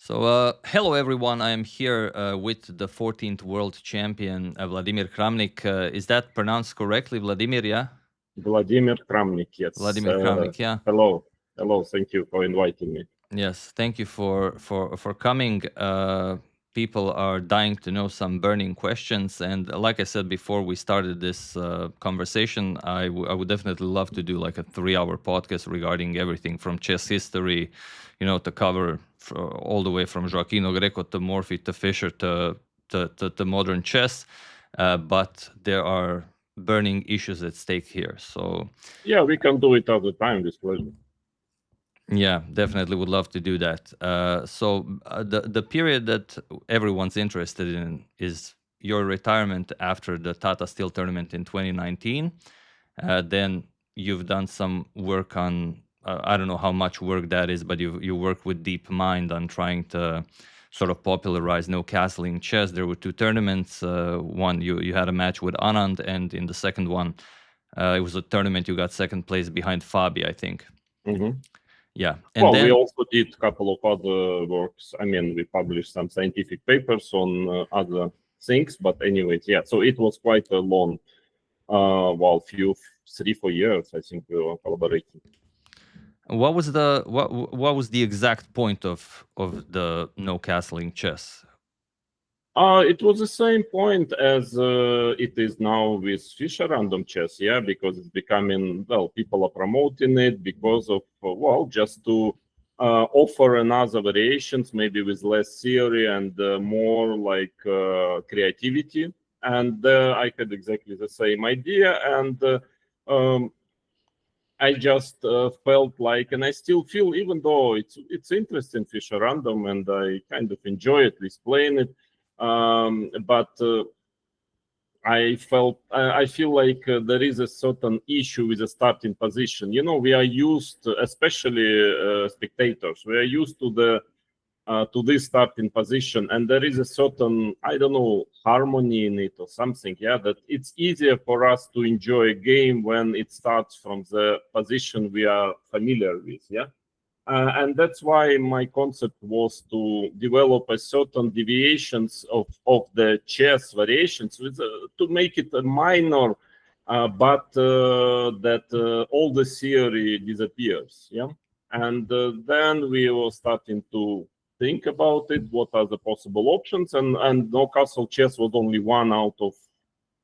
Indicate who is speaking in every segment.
Speaker 1: So, hello everyone. I am here with the 14th world champion, Vladimir Kramnik. Is that pronounced correctly, Vladimir? Yeah.
Speaker 2: Vladimir Kramnik, yes.
Speaker 1: Vladimir Kramnik, yeah.
Speaker 2: Hello. Thank you for inviting me.
Speaker 1: Yes, thank you for coming. People are dying to know some burning questions, and like I said before we started this conversation, I would definitely love to do like a 3-hour podcast regarding everything from chess history, to cover all the way from Joaquino Greco to Morphy to Fischer to modern chess. But there are burning issues at stake here. So
Speaker 2: yeah, we can do it all the time with pleasure.
Speaker 1: Yeah, definitely would love to do that. The period that everyone's interested in is your retirement after the Tata Steel tournament in 2019. Then you've done some work on, I don't know how much work that is, but you worked with DeepMind on trying to sort of popularize no castling chess. There were 2 tournaments. One, you had a match with Anand, and in the second one, it was a tournament you got second place behind Fabi, I think.
Speaker 2: Mm-hmm.
Speaker 1: Yeah.
Speaker 2: And then we also did a couple of other works. I mean, we published some scientific papers on other things, but anyways, yeah. So it was quite a long, 3-4 years, I think we were collaborating.
Speaker 1: What was the exact point of the no castling chess?
Speaker 2: It was the same point as it is now with Fischer random chess, yeah, because it's becoming, people are promoting it because of, just to offer another variations, maybe with less theory and more like creativity. And I had exactly the same idea. And I just felt like, and I still feel, even though it's interesting Fischer random and I kind of enjoy at least playing it, but I feel like there is a certain issue with the starting position. We are used, especially spectators, we are used to this starting position, and there is a certain, I don't know, harmony in it or something, that it's easier for us to enjoy a game when it starts from the position we are familiar with, and that's why my concept was to develop a certain deviations of the chess variations with, to make it a minor, but that all the theory disappears. And then we were starting to think about it. What are the possible options? And no castle chess was only one out of,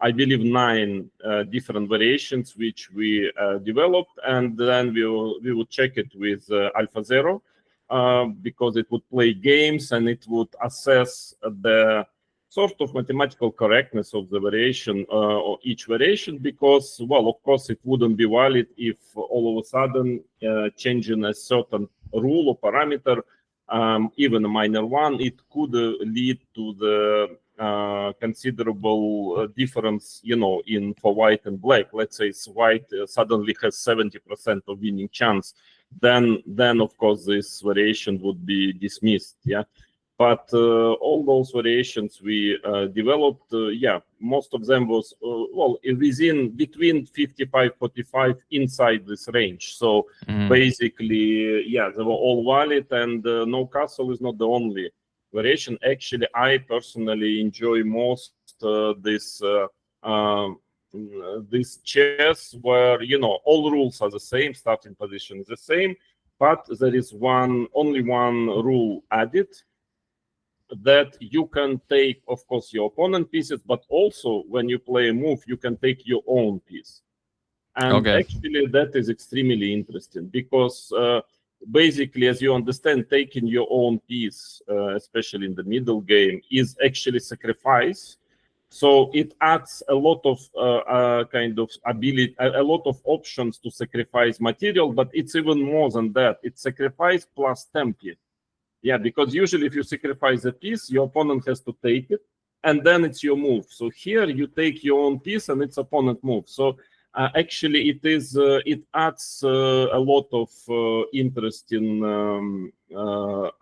Speaker 2: I believe, 9 different variations which we developed, and then we would check it with AlphaZero because it would play games and it would assess the sort of mathematical correctness of the variation or each variation, because, of course, it wouldn't be valid if all of a sudden changing a certain rule or parameter, even a minor one, it could lead to the considerable difference, in for white and black. Let's say white suddenly has 70% of winning chance, then of course this variation would be dismissed. But all those variations we developed, most of them was within between 55-45 inside this range. So basically, they were all valid, and no castle is not the only variation. Actually, I personally enjoy most this chess where all rules are the same, starting position is the same, but there is only one rule added, that you can take, of course, your opponent pieces, but also when you play a move, you can take your own piece. And actually, that is extremely interesting because basically, as you understand, taking your own piece, especially in the middle game, is actually sacrifice. So it adds a lot of kind of ability, a lot of options to sacrifice material, but it's even more than that. It's sacrifice plus tempi. Because usually if you sacrifice a piece, your opponent has to take it, and then it's your move. So here you take your own piece and it's opponent move. So actually it adds a lot of interesting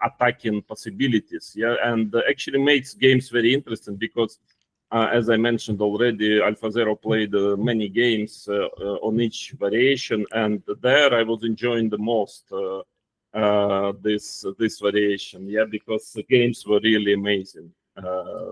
Speaker 2: attacking possibilities, and actually makes games very interesting because as I mentioned already, AlphaZero played many games on each variation, and there I was enjoying the most this variation, yeah, because the games were really amazing.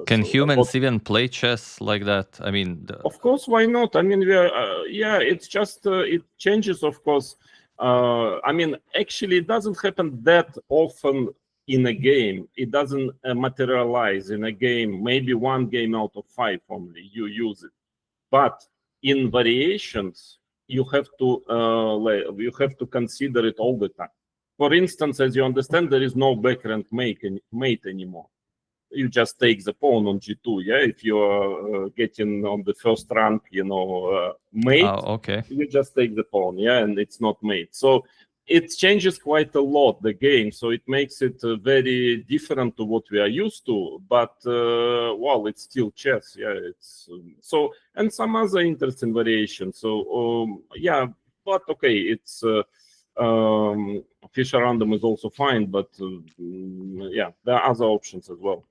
Speaker 1: Can
Speaker 2: So
Speaker 1: humans even play chess like that? I mean,
Speaker 2: of course, why not? I mean, we are, yeah, it's just, it changes, of course. I mean, actually, it doesn't happen that often in a game. It doesn't materialize in a game. Maybe one game out of 5 only you use it. But in variations, you have to consider it all the time. For instance, as you understand, there is no background mate anymore. You just take the pawn on g2, yeah. If you are getting on the first rank, mate,
Speaker 1: okay.
Speaker 2: you just take the pawn, yeah, and it's not mate. So it changes quite a lot, the game. So it makes it very different to what we are used to. But well, it's still chess, yeah. It's so, and some other interesting variations. So yeah, but okay, it's. Fischer random is also fine, but yeah, there are other options as well.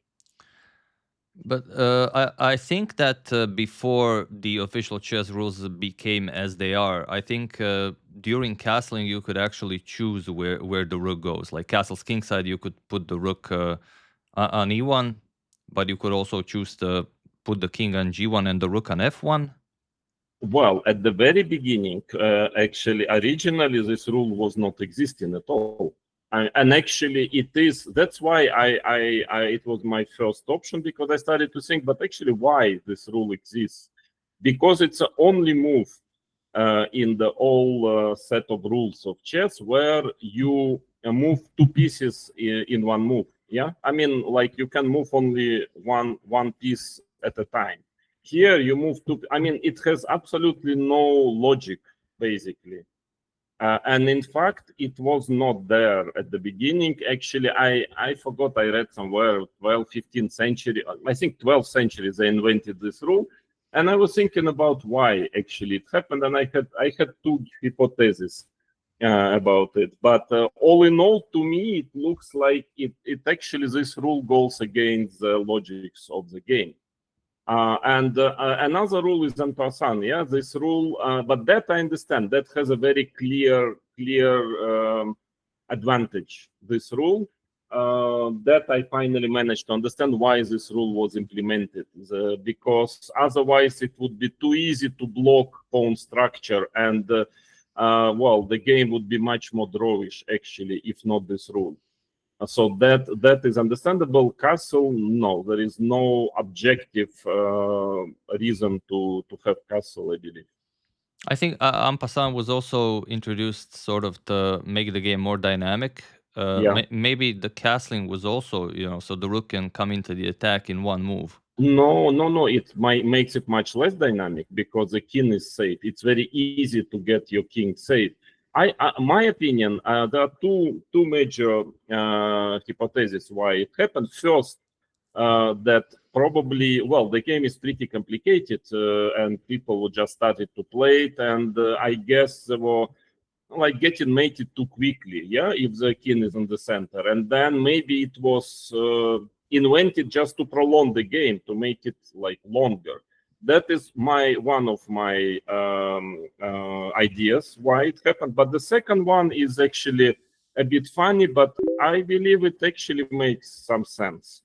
Speaker 1: But I think that before the official chess rules became as they are, I think during castling you could actually choose where the rook goes. Like castle's kingside, you could put the rook on e1, but you could also choose to put the king on g1 and the rook on f1.
Speaker 2: Well, at the very beginning, actually, originally this rule was not existing at all. And actually it is, that's why it was my first option, because I started to think, but actually why this rule exists? Because it's the only move in the whole set of rules of chess where you move 2 pieces in one move. Yeah, I mean, like you can move only one piece at a time. Here you move to, I mean, it has absolutely no logic, basically. And in fact, it was not there at the beginning. Actually, I forgot, I read somewhere 12th, 15th century, I think 12th century, they invented this rule. And I was thinking about why actually it happened. And I had 2 hypotheses about it. But all in all, to me, it looks like it actually, this rule goes against the logics of the game. And another rule is en passant, yeah, this rule, but that I understand, that has a very clear advantage, this rule, that I finally managed to understand why this rule was implemented, because otherwise it would be too easy to block pawn structure, and well, the game would be much more drawish, actually, if not this rule. So that is understandable. Castle, no, there is no objective reason to have castle, I believe.
Speaker 1: I think en passant was also introduced sort of to make the game more dynamic.
Speaker 2: Yeah.
Speaker 1: Maybe the castling was also, so the rook can come into the attack in one move.
Speaker 2: No. It makes it much less dynamic because the king is safe. It's very easy to get your king safe. My opinion, there are two major hypotheses why it happened. First, that probably, well, the game is pretty complicated and people just started to play it, and I guess they were like getting mated too quickly, yeah, if the king is in the center, and then maybe it was invented just to prolong the game, to make it like longer. That is one of my ideas why it happened. But the second one is actually a bit funny, but I believe it actually makes some sense.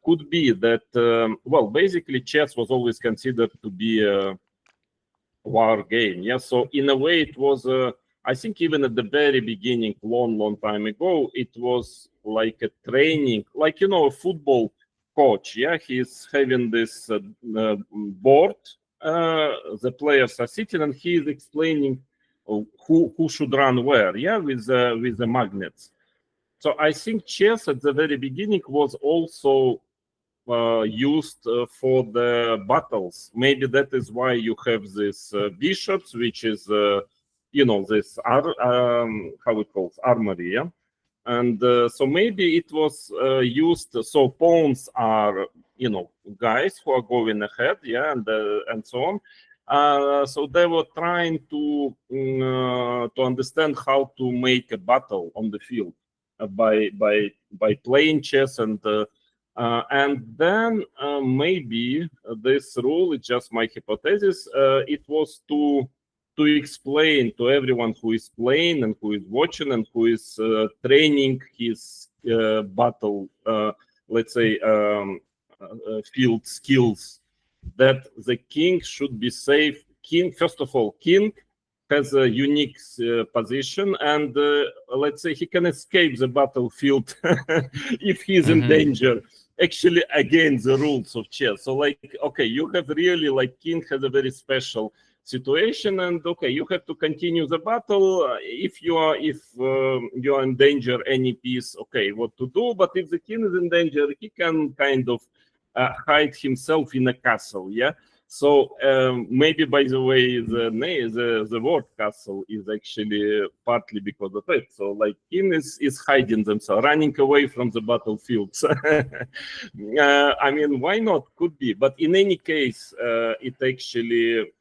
Speaker 2: Could be that, well, basically chess was always considered to be a war game. Yeah, so in a way it was, I think even at the very beginning, long time ago, it was like a training, like, a football coach. Yeah, he's having this board. The players are sitting and he is explaining who should run where. Yeah, with the magnets. So I think chess at the very beginning was also used for the battles. Maybe that is why you have this bishops, which is this how it calls armory, yeah. And so maybe it was used. So pawns are guys who are going ahead, yeah, and so on. So they were trying to understand how to make a battle on the field by playing chess, and then maybe this rule, it's just my hypothesis, it was to to explain to everyone who is playing and who is watching and who is training his battle, let's say, field skills, that the king should be safe. King, first of all, king has a unique position, and let's say he can escape the battlefield if he's in danger, actually against the rules of chess. So like, okay, you have really, like, king has a very special situation, and okay, you have to continue the battle. If you are in danger any piece, okay, what to do. But if the king is in danger, he can kind of hide himself in a castle. Yeah. So maybe, by the way, the word castle is actually partly because of it. So like, king is hiding themselves, running away from the battlefields. I mean, why not? Could be. But in any case, it actually,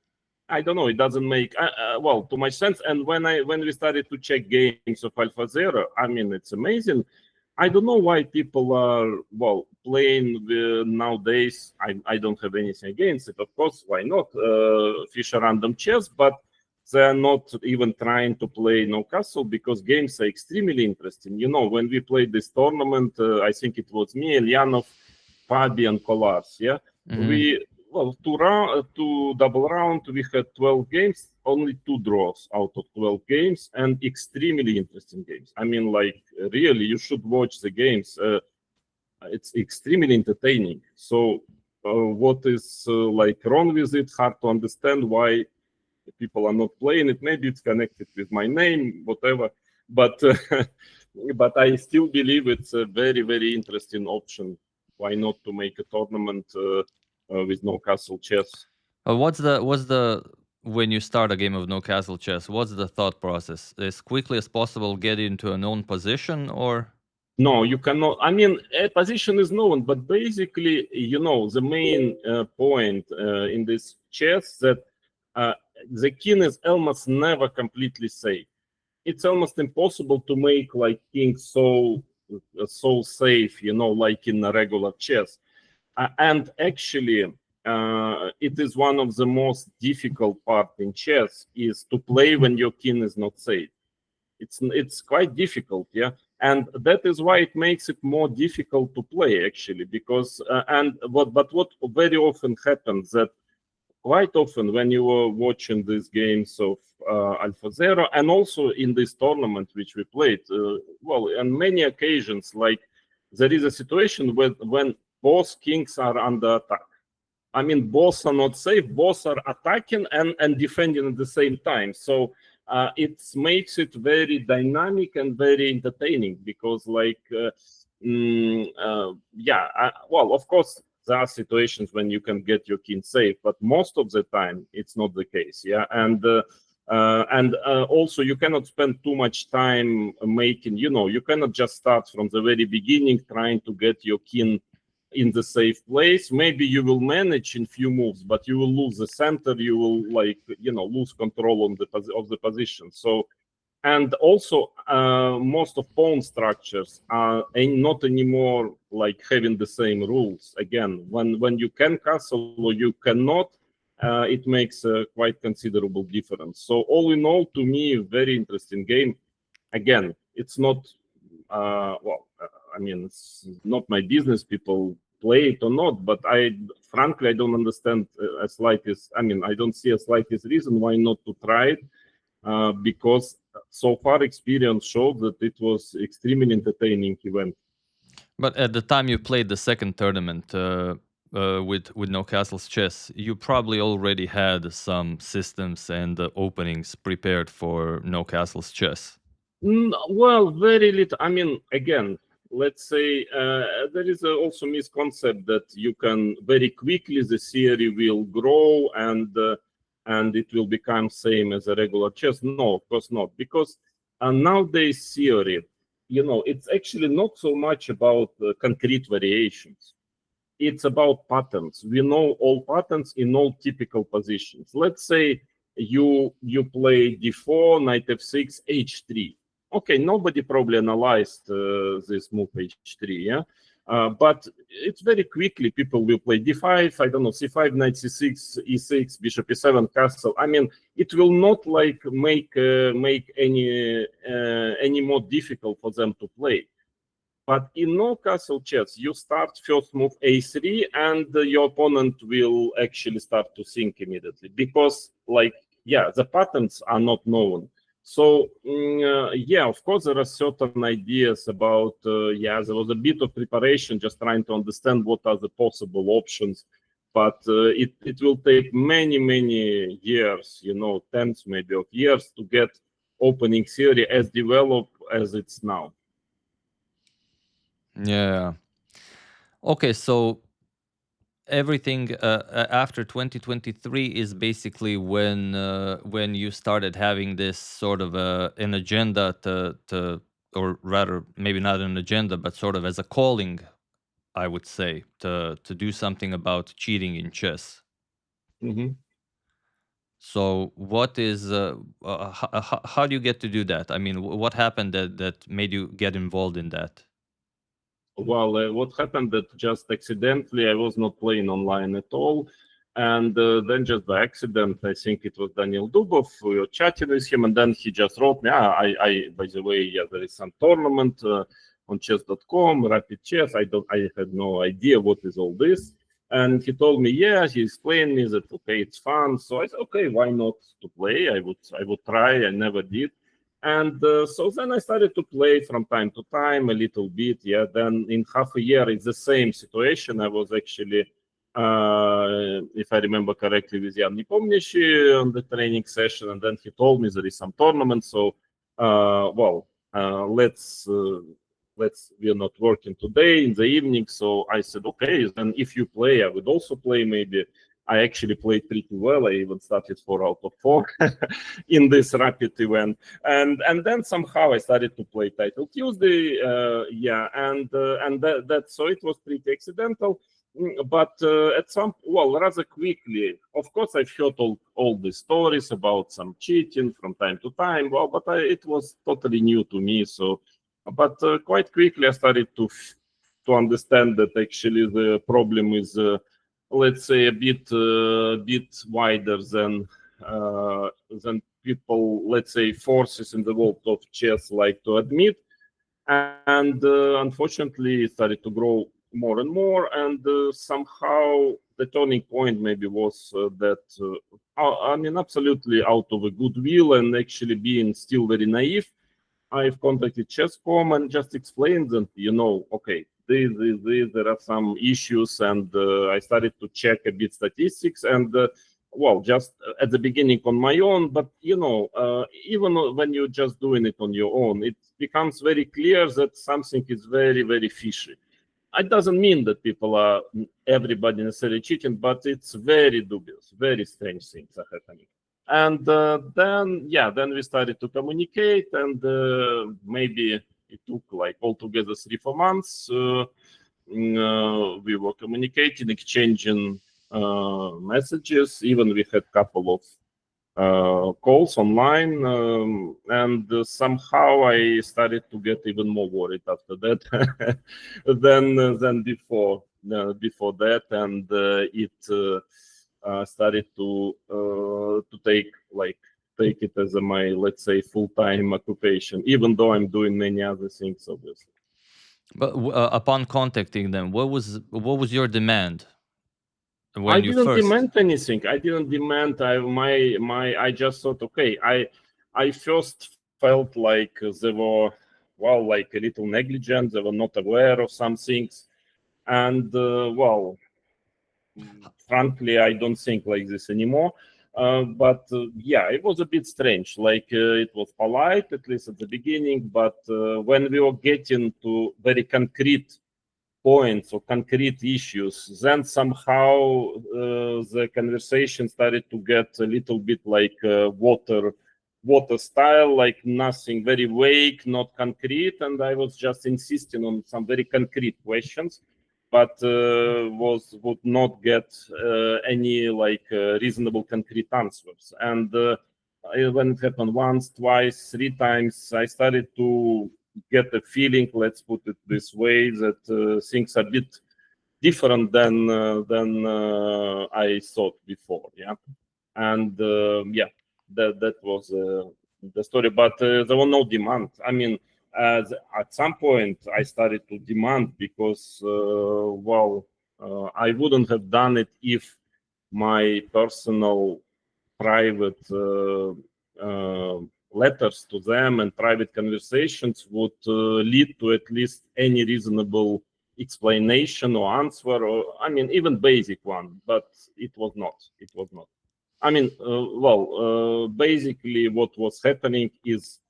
Speaker 2: I don't know, it doesn't make well too much sense. And when we started to check games of AlphaZero, I mean, it's amazing. I don't know why people are, well, playing nowadays. I don't have anything against it, of course. Why not? Fischer random chess, but they're not even trying to play no castle, because games are extremely interesting. You know, when we played this tournament, I think it was me, Elyanov, Fabi, and Kolars. Yeah, two double round, we had 12 games, only 2 draws out of 12 games, and extremely interesting games. I mean, like, really, you should watch the games. It's extremely entertaining. So what is like wrong with it? Hard to understand why people are not playing it. Maybe it's connected with my name, whatever. But but I still believe it's a very, very interesting option. Why not to make a tournament with no castle chess?
Speaker 1: What's the when you start a game of no castle chess? What's the thought process? As quickly as possible, get into a known position, or?
Speaker 2: No, you cannot. I mean, a position is known, but basically, you know, the main point in this chess that the king is almost never completely safe. It's almost impossible to make like king so safe, you know, like in a regular chess. And actually, it is one of the most difficult part in chess is to play when your king is not safe. It's quite difficult, yeah, and that is why it makes it more difficult to play, actually, because what very often happens that quite often when you were watching these games of AlphaZero, and also in this tournament which we played, well, on many occasions, like, there is a situation when both kings are under attack. I mean, both are not safe, both are attacking and defending at the same time. So it makes it very dynamic and very entertaining, because, like, well, of course, there are situations when you can get your king safe, but most of the time it's not the case. Yeah, and also you cannot spend too much time making. You know, you cannot just start from the very beginning trying to get your king in the safe place. Maybe you will manage in few moves, but you will lose the center. You will, like, you know, lose control on of the position. So, and also most of pawn structures are not anymore like having the same rules. Again, when you can castle or you cannot, it makes a quite considerable difference. So all in all, to me, very interesting game. Again, it's not well, I mean, it's not my business. People play it or not, but frankly, I don't understand a slightest. I mean, I don't see a slightest reason why not to try it, because so far experience showed that it was extremely entertaining event.
Speaker 1: But at the time you played the second tournament with No Castles Chess, you probably already had some systems and openings prepared for No Castles Chess.
Speaker 2: Well, very little. I mean, again, let's say there is also misconcept that you can very quickly, the theory will grow and it will become same as a regular chess. No, of course not, because nowadays theory, you know, it's actually not so much about concrete variations. It's about patterns. We know all patterns in all typical positions. Let's say you play d4, knight f6, h3. okay, nobody probably analyzed this move h3, yeah. But it's very quickly people will play d5, I don't know, c5, knight c6, e6, bishop e7, castle. I mean, it will not like make any more difficult for them to play. But in no castle chess, you start first move a3, and your opponent will actually start to think immediately because, like, yeah, the patterns are not known. So yeah, of course, there are certain ideas about, yeah, there was a bit of preparation, just trying to understand what are the possible options. But it will take many, many years, you know, tens maybe of years to get opening theory as developed as it's now.
Speaker 1: Yeah. Okay, so everything after 2023 is basically when you started having this sort of an agenda to, or rather maybe not an agenda, but sort of as a calling, I would say, to do something about cheating in chess. So what is how do you get to do that? I mean, what happened that made you get involved in that?
Speaker 2: Well, what happened that just accidentally I was not playing online at all, and then just by accident, I think it was Daniel Dubov, we were chatting with him, and then he just wrote me, I by the way, yeah, there is some tournament on chess.com, rapid chess. I had no idea what is all this. And he told me, yeah, he explained me that, okay, it's fun. So I said, okay, why not to play? I would try. I never did. And so then I started to play from time to time a little bit. Yeah, then in half a year, it's the same situation. I was actually, if I remember correctly, with Jan Nepomniachtchi on the training session. And then he told me there is some tournament. So, well, we are not working today in the evening. So I said, okay, then if you play, I would also play. Maybe I actually played pretty well. I even started 4 out of 4 in this rapid event. And then somehow I started to play Title Tuesday. Yeah, and that so it was pretty accidental. But at some, well, rather quickly, of course, I've heard all the stories about some cheating from time to time. Well, but it was totally new to me. So, but quite quickly I started to understand that actually the problem is, let's say, a bit wider than people, let's say, forces in the world of chess like to admit. And unfortunately, it started to grow more and more. And somehow the turning point maybe was that, I mean, absolutely out of a goodwill and actually being still very naive, I've contacted Chesscom and just explained them, you know, okay, there are some issues, and I started to check a bit statistics, and well, just at the beginning on my own, but you know, even when you're just doing it on your own, it becomes very clear that something is very, very fishy. It doesn't mean that everybody necessarily cheating, but it's very dubious, very strange things are happening. And then we started to communicate, and maybe it took like altogether 3-4 months. We were communicating, exchanging messages. Even we had a couple of calls online, and somehow I started to get even more worried after that than before that, and it started to take it as my, let's say, full-time occupation, even though I'm doing many other things, obviously.
Speaker 1: But upon contacting them, what was your demand?
Speaker 2: I didn't demand anything. I didn't demand. I just thought, okay. I first felt like they were, well, like a little negligent. They were not aware of some things, and well, frankly, I don't think like this anymore. But yeah, it was a bit strange. Like it was polite, at least at the beginning, but when we were getting to very concrete points or concrete issues, then somehow the conversation started to get a little bit like water style, like nothing, very vague, not concrete. And I was just insisting on some very concrete questions, but would not get any like reasonable concrete answers. And when it happened once, twice, 3 times, I started to get a feeling, let's put it this way, that things are a bit different than I thought before. Yeah, and yeah, that was the story. But there was no demand. I mean, at some point I started to demand because well, I wouldn't have done it if my personal private letters to them and private conversations would lead to at least any reasonable explanation or answer, or I mean even basic one, but it was not. It was not. I mean, well, basically what was happening is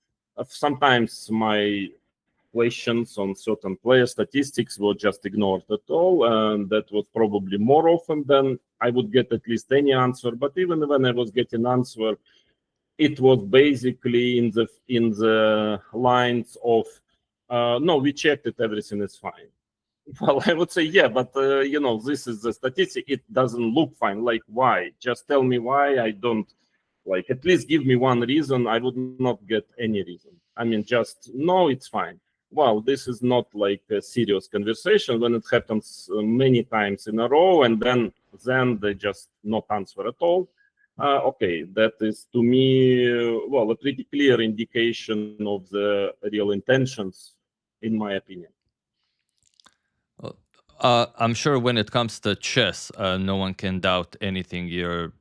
Speaker 2: sometimes my questions on certain player statistics were just ignored at all, and that was probably more often than I would get at least any answer. But even when I was getting answer, it was basically in the lines of no, we checked it, everything is fine. Well, I would say, yeah, but you know, this is the statistic. It doesn't look fine. Like, why? Just tell me why. I don't like. At least give me one reason. I would not get any reason. I mean, just no, it's fine. Well, this is not like a serious conversation when it happens many times in a row, and then they just not answer at all. Okay, that is to me, well, a pretty clear indication of the real intentions, in my opinion.
Speaker 1: I'm sure when it comes to chess, no one can doubt anything. You're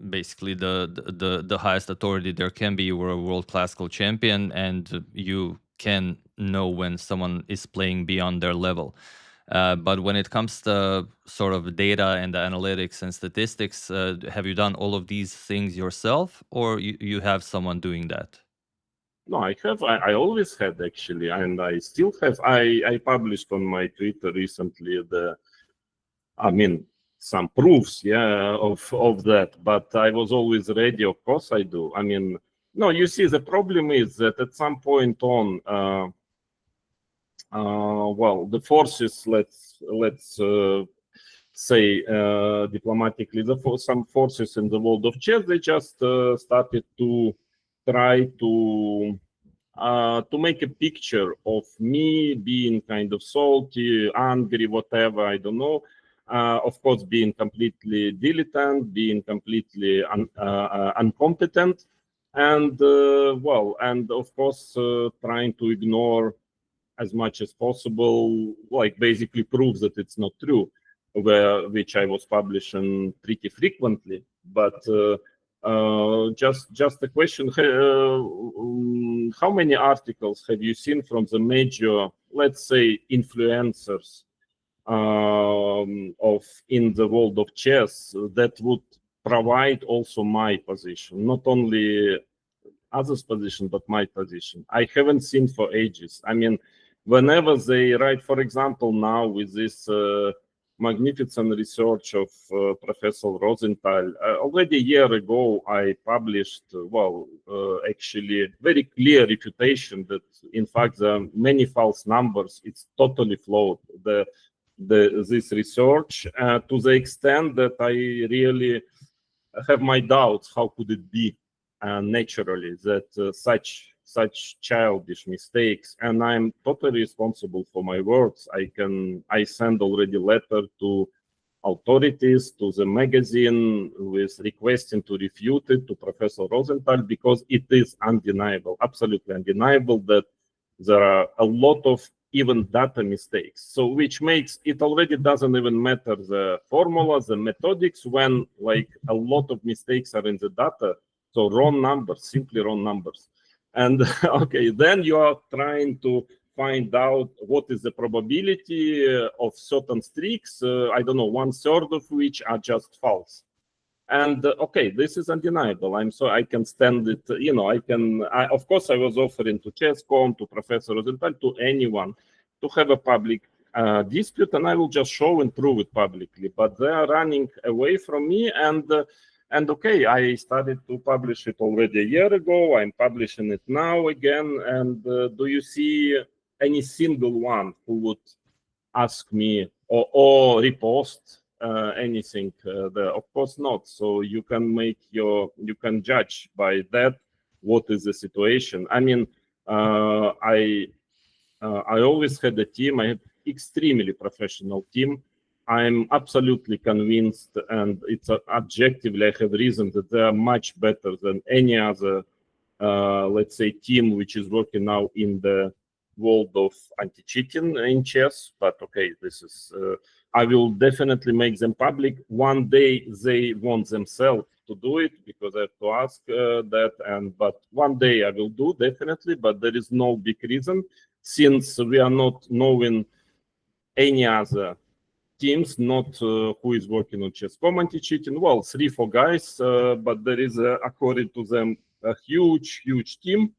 Speaker 1: basically the highest authority there can be. You were a world classical champion, and you can know when someone is playing beyond their level. But when it comes to sort of data and the analytics and statistics, have you done all of these things yourself, or you have someone doing that?
Speaker 2: No, I have. I always had actually, and I still have. I published on my Twitter recently I mean, some proofs, yeah, of that. But I was always ready. Of course, I do. I mean, no. You see, the problem is that at some point on, well, the forces. Let's say diplomatically, some forces in the world of chess, they just started to try to make a picture of me being kind of salty, angry, whatever, I don't know. Of course, being completely dilettante, being completely incompetent, and well, and of course, trying to ignore as much as possible, like basically proves that it's not true, which I was publishing pretty frequently. But just a question: how many articles have you seen from the major, let's say, influencers of in the world of chess that would provide also my position, not only others' position, but my position? I haven't seen for ages. I mean, whenever they write, for example, now with this magnificent research of Professor Rosenthal, already a year ago, I published, well, actually very clear refutation that, in fact, there are many false numbers. It's totally flawed. This research to the extent that I really have my doubts. How could it be naturally that such childish mistakes? And I'm totally responsible for my words. I send already letter to authorities, to the magazine, with requesting to refute it to Professor Rosenthal, because it is undeniable, absolutely undeniable, that there are a lot of even data mistakes. So which makes it already doesn't even matter the formulas, the methodics, when like a lot of mistakes are in the data. So wrong numbers, simply wrong numbers. And okay, then you are trying to find out what is the probability of certain streaks, I don't know, 1/3 of which are just false. And okay, this is undeniable. I can stand it. You know, of course, I was offering to Chesscom, to Professor Rosenthal, to anyone to have a public dispute, and I will just show and prove it publicly. But they are running away from me, and okay, I started to publish it already a year ago. I'm publishing it now again. And do you see any single one who would ask me or repost anything there? Of course not. So you can judge by that what is the situation. I mean, I always had a team. I have extremely professional team. I'm absolutely convinced, and it's objectively, I have reason that they are much better than any other, let's say, team which is working now in the world of anti-cheating in chess. But okay, this is, I will definitely make them public. One day they want themselves to do it, because I have to ask that. But one day I will do, definitely, but there is no big reason, since we are not knowing any other teams, not who is working on Chessdom anti-cheating. Well, 3-4 guys, but there is, according to them, a huge team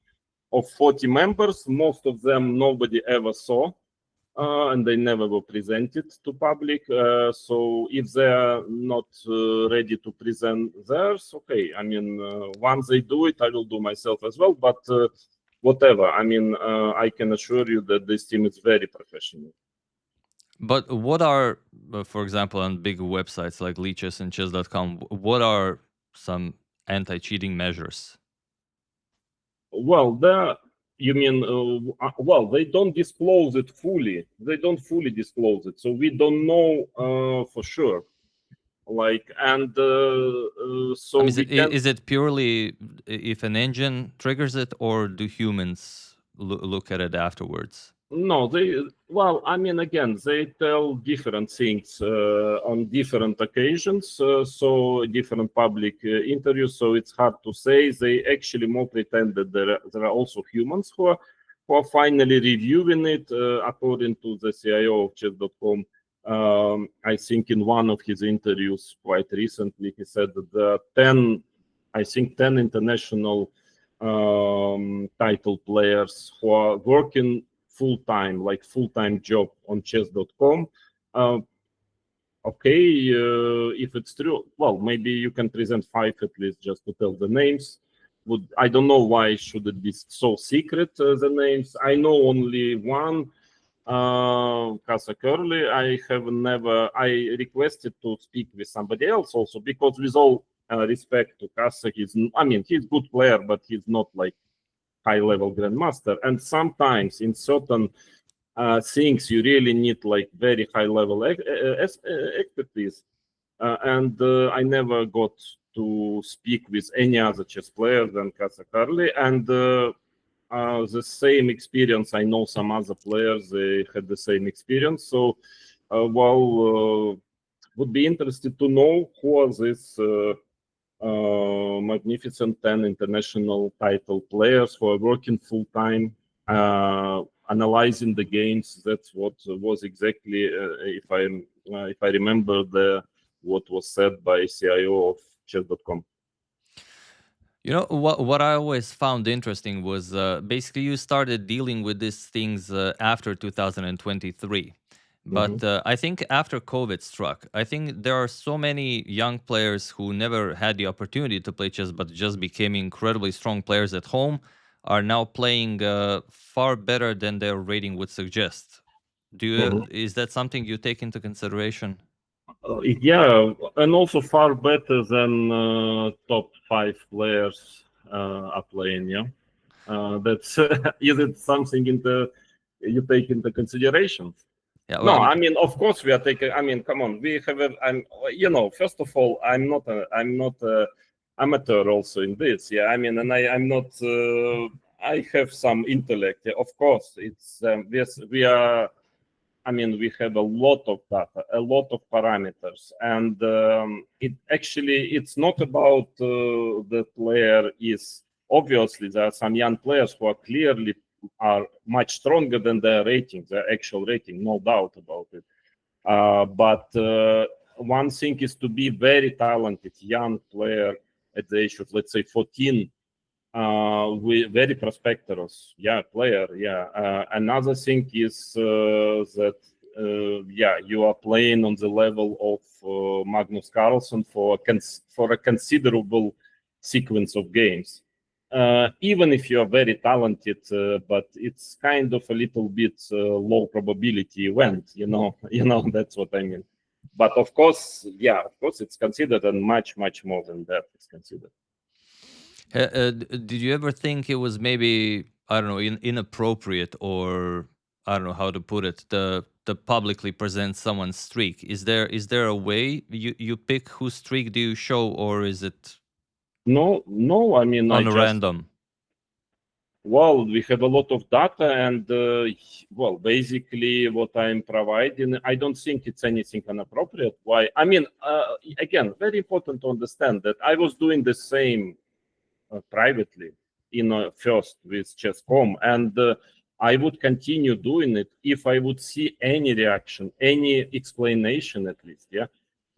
Speaker 2: of 40 members. Most of them nobody ever saw, and they never were presented to public. So if they are not ready to present theirs, okay. I mean, once they do it, I will do myself as well. But whatever. I mean, I can assure you that this team is very professional.
Speaker 1: But what are, for example, on big websites like Lichess and Chess.com, what are some anti-cheating measures?
Speaker 2: Well, you mean, well, they don't disclose it fully. They don't fully disclose it, so we don't know for sure. Like, and so
Speaker 1: I mean, is it purely if an engine triggers it, or do humans look at it afterwards?
Speaker 2: No, well, I mean, again, they tell different things on different occasions, so different public interviews, so it's hard to say. They actually more pretend that there are also humans who are finally reviewing it, according to the CIO of Chess.com. I think in one of his interviews quite recently, he said that there are 10 international title players who are working full-time, like full-time job on Chess.com. Okay, if it's true, well, maybe you can present 5 at least just to tell the names. I don't know why should it be so secret, the names. I know only one, Kasparov. I requested to speak with somebody else also, because with all respect to Kasa, he's good player, but he's not like high-level grandmaster. And sometimes in certain things you really need like very high-level expertise. And I never got to speak with any other chess player than Kasparov. And the same experience, I know some other players, they had the same experience. So, would be interested to know who are these magnificent 10 international title players who are working full-time, analyzing the games. That's what was exactly, if I remember what was said by CIO of Chess.com.
Speaker 1: You know, what I always found interesting was basically you started dealing with these things after 2023. But I think after COVID struck, I think there are so many young players who never had the opportunity to play chess, but just became incredibly strong players at home, are now playing far better than their rating would suggest. Is that something you take into consideration?
Speaker 2: Yeah, and also far better than top 5 players are playing. Yeah, that's is it something you take into consideration?
Speaker 1: Yeah,
Speaker 2: well, no, I mean, of course we are taking. I mean, come on, we have. First of all, I'm not a amateur also in this. Yeah, I mean, and I'm not. I have some intellect. Yeah, of course, it's yes, we are. I mean, we have a lot of data, a lot of parameters, and it's not about the player is. Obviously, there are some young players who are much stronger than their rating, their actual rating, no doubt about it. But one thing is to be very talented young player at the age of, let's say, 14, with very prosperous, player. Another thing is that you are playing on the level of Magnus Carlsen for a considerable sequence of games. Even if you are very talented, but it's kind of a little bit low probability event, that's what I mean. But of course, it's considered, and much more than that is considered.
Speaker 1: Did you ever think it was maybe, I don't know, inappropriate, or I don't know how to put it, to publicly present someone's streak? Is there a way you pick whose streak do you show, or is it
Speaker 2: No, I mean,
Speaker 1: on random?
Speaker 2: Well, we have a lot of data, and well, basically, what I'm providing, I don't think it's anything inappropriate. Why? I mean, again, very important to understand that I was doing the same privately first with Chesscom, and I would continue doing it if I would see any reaction, any explanation at least. Yeah.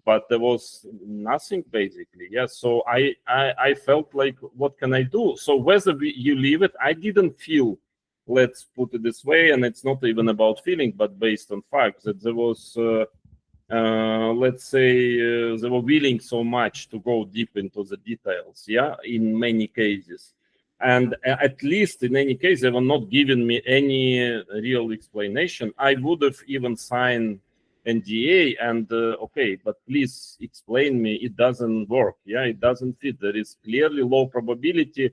Speaker 2: But there was nothing basically. Yeah. So I felt like, what can I do? So whether you leave it, I didn't feel, let's put it this way, and it's not even about feeling, but based on facts, that there was, let's say, they were willing so much to go deep into the details. Yeah, in many cases. And at least in any case, they were not giving me any real explanation. I would have even signed NDA and okay, but please explain me. It doesn't work. Yeah, it doesn't fit. There is clearly low probability,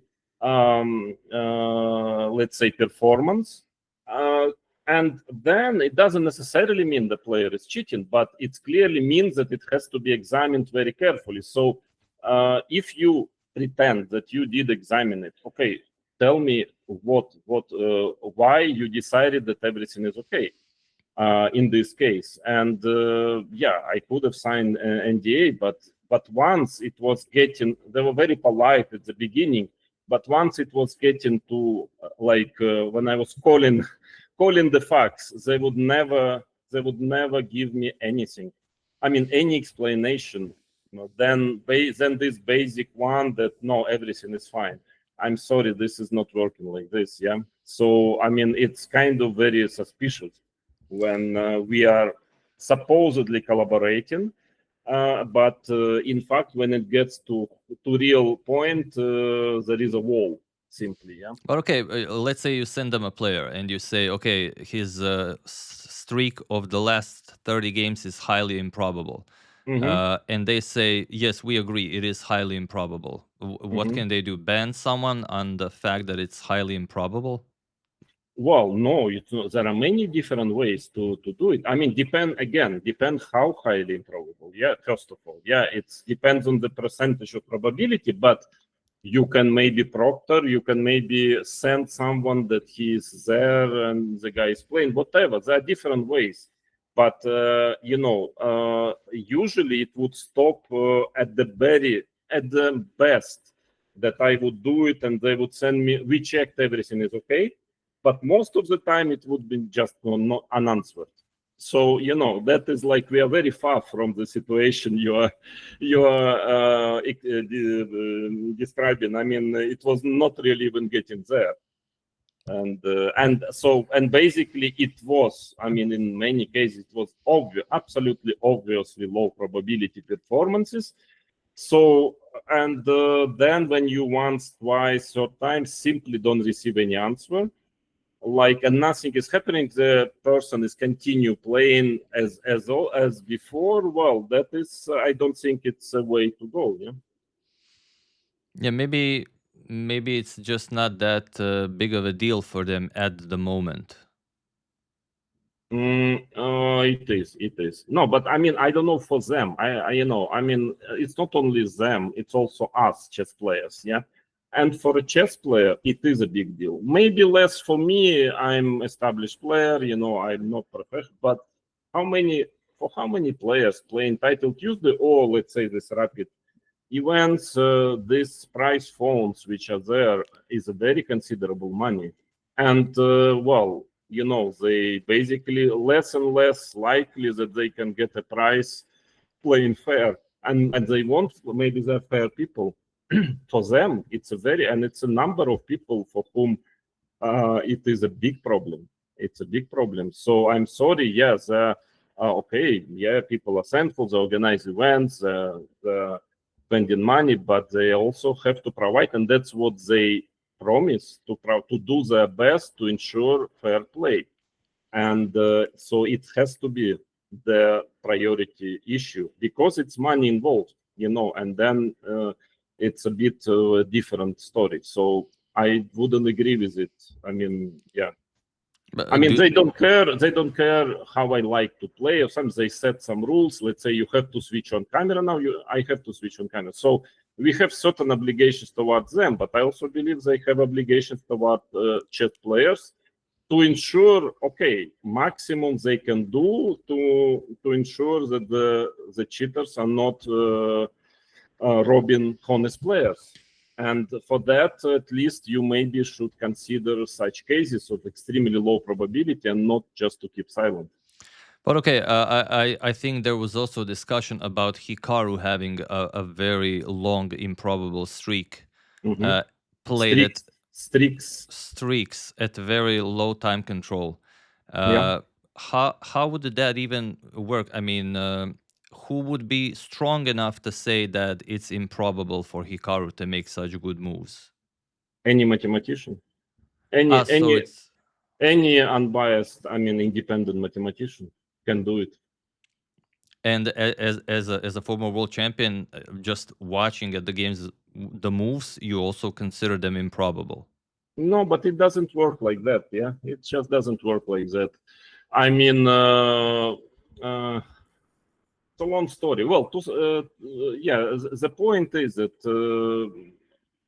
Speaker 2: let's say, performance. And then it doesn't necessarily mean the player is cheating, but it clearly means that it has to be examined very carefully. So if you pretend that you did examine it, okay, tell me why you decided that everything is okay. In this case, and yeah, I could have signed an NDA, but once it was getting, they were very polite at the beginning, but once it was getting to when I was calling the facts, they would never give me anything. I mean, any explanation. Then this basic one that no, everything is fine. I'm sorry, this is not working like this. Yeah. So I mean, it's kind of very suspicious when we are supposedly collaborating, but in fact, when it gets to real point, there is a wall simply. Yeah.
Speaker 1: But okay, let's say you send them a player and you say, okay, his streak of the last 30 games is highly improbable. And they say, yes, we agree, it is highly improbable. What can they do? Ban someone on the fact that it's highly improbable?
Speaker 2: Well, no, there are many different ways to do it. I mean, depend how highly improbable. Yeah, first of all, yeah, it depends on the percentage of probability, but you can maybe proctor, you can maybe send someone that he is there and the guy is playing, whatever. There are different ways. But, usually it would stop at the best that I would do it and they would send me, we checked everything is okay. But most of the time it would be just not unanswered. So that is like, we are very far from the situation you are describing. I mean, it was not really even getting there, and basically it was. I mean, in many cases it was absolutely obviously low probability performances. So and then when you once, twice, third time simply don't receive any answer, and nothing is happening, the person is continue playing as before. Well, that is, I don't think it's a way to go.
Speaker 1: Yeah, maybe it's just not that big of a deal for them at the moment.
Speaker 2: It is. No, but I mean, I don't know for them. I mean, it's not only them; it's also us chess players. Yeah. And for a chess player, it is a big deal. Maybe less for me. I'm established player. I'm not professional. But how many players playing Title Tuesday, or let's say this rapid events, these prize phones which are there is a very considerable money. And well, they basically less and less likely that they can get a prize playing fair, and they want, maybe they're fair people. For them it's a number of people for whom it is a big problem. It's a big problem. So I'm sorry, yes, okay, yeah, people are thankful, they organize events, spending money, but they also have to provide, and that's what they promise, to do their best to ensure fair play. And so it has to be the priority issue, because it's money involved, and then it's a bit a different story. So I wouldn't agree with it. I mean, yeah.
Speaker 1: But,
Speaker 2: I mean, they don't care. They don't care how I like to play. Or sometimes they set some rules. Let's say you have to switch on camera now. I have to switch on camera. So we have certain obligations towards them. But I also believe they have obligations toward chess players to ensure, okay, maximum they can do to ensure that the cheaters are not robbing honest players. And for that, at least you maybe should consider such cases of extremely low probability and not just to keep silent.
Speaker 1: But okay, I think there was also discussion about Hikaru having a very long improbable streak, played streaks at very low time control. How would that even work? I mean, who would be strong enough to say that it's improbable for Hikaru to make such good moves?
Speaker 2: Any mathematician, any unbiased, I mean, independent mathematician can do it.
Speaker 1: And as a former world champion, just watching at the games, the moves, you also consider them improbable.
Speaker 2: No, but it doesn't work like that. Yeah, it just doesn't work like that. I mean, it's a long story. Well, yeah, the point is that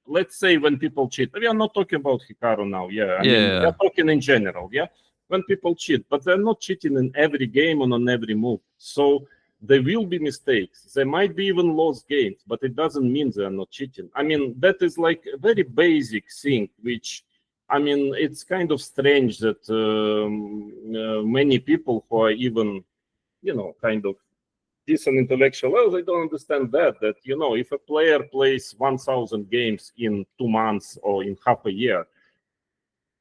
Speaker 2: let's say when people cheat, we are not talking about Hikaru now. Yeah, I mean, we are talking in general. Yeah, when people cheat, but they're not cheating in every game and on every move. So there will be mistakes. There might be even lost games, but it doesn't mean they are not cheating. I mean, that is like a very basic thing, which, I mean, it's kind of strange that many people who are even, you know, kind of decent intellectual level, they don't understand that, you know, if a player plays 1,000 games in 2 months or in half a year,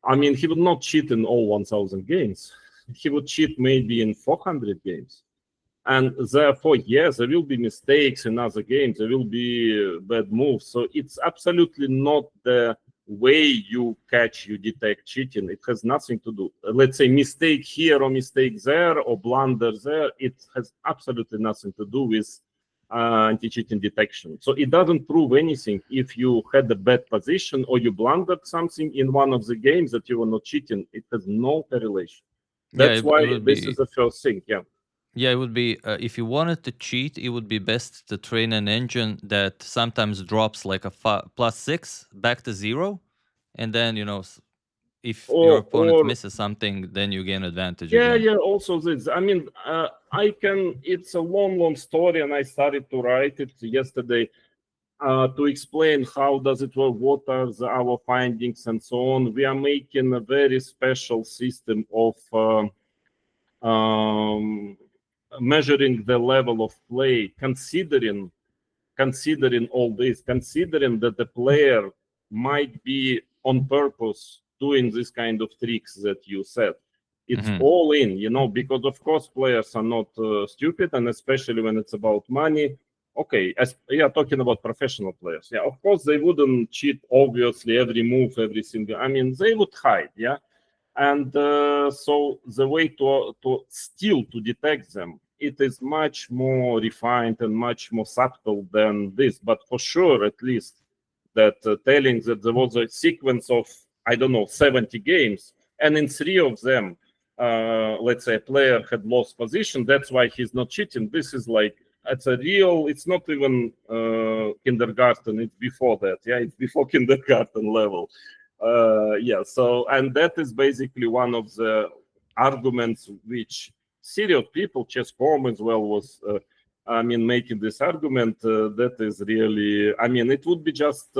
Speaker 2: I mean, he would not cheat in all 1,000 games. He would cheat maybe in 400 games. And therefore, yes, there will be mistakes in other games. There will be bad moves. So it's absolutely not the way you catch, you detect cheating. It has nothing to do. Let's say mistake here or mistake there or blunder there. It has absolutely nothing to do with anti-cheating detection. So it doesn't prove anything if you had a bad position or you blundered something in one of the games that you were not cheating. It has no correlation. That's why this is the first thing. Yeah.
Speaker 1: Yeah, it would be, if you wanted to cheat, it would be best to train an engine that sometimes drops like a +6 back to 0. And then, you know, if your opponent misses something, then you gain advantage again.
Speaker 2: Yeah, also this. I mean, it's a long story, and I started to write it yesterday to explain how does it work, what are our findings, and so on. We are making a very special system of measuring the level of play, considering all this, considering that the player might be on purpose doing this kind of tricks that you said. It's all in, you know, because of course players are not stupid, and especially when it's about money. Okay, as we are talking about professional players, yeah, of course they wouldn't cheat obviously every move, every single. I mean, they would hide, yeah. And so the way to detect them, it is much more refined and much more subtle than this. But for sure, at least, that telling that there was a sequence of, I don't know, 70 games, and in 3 of them, let's say a player had lost position, that's why he's not cheating. This is like, it's not even kindergarten, it's before that. Yeah, it's before kindergarten level. Yeah, so, and that is basically one of the arguments which serious people, Chessdom as well, was I mean, making this argument. That is really, I mean, it would be just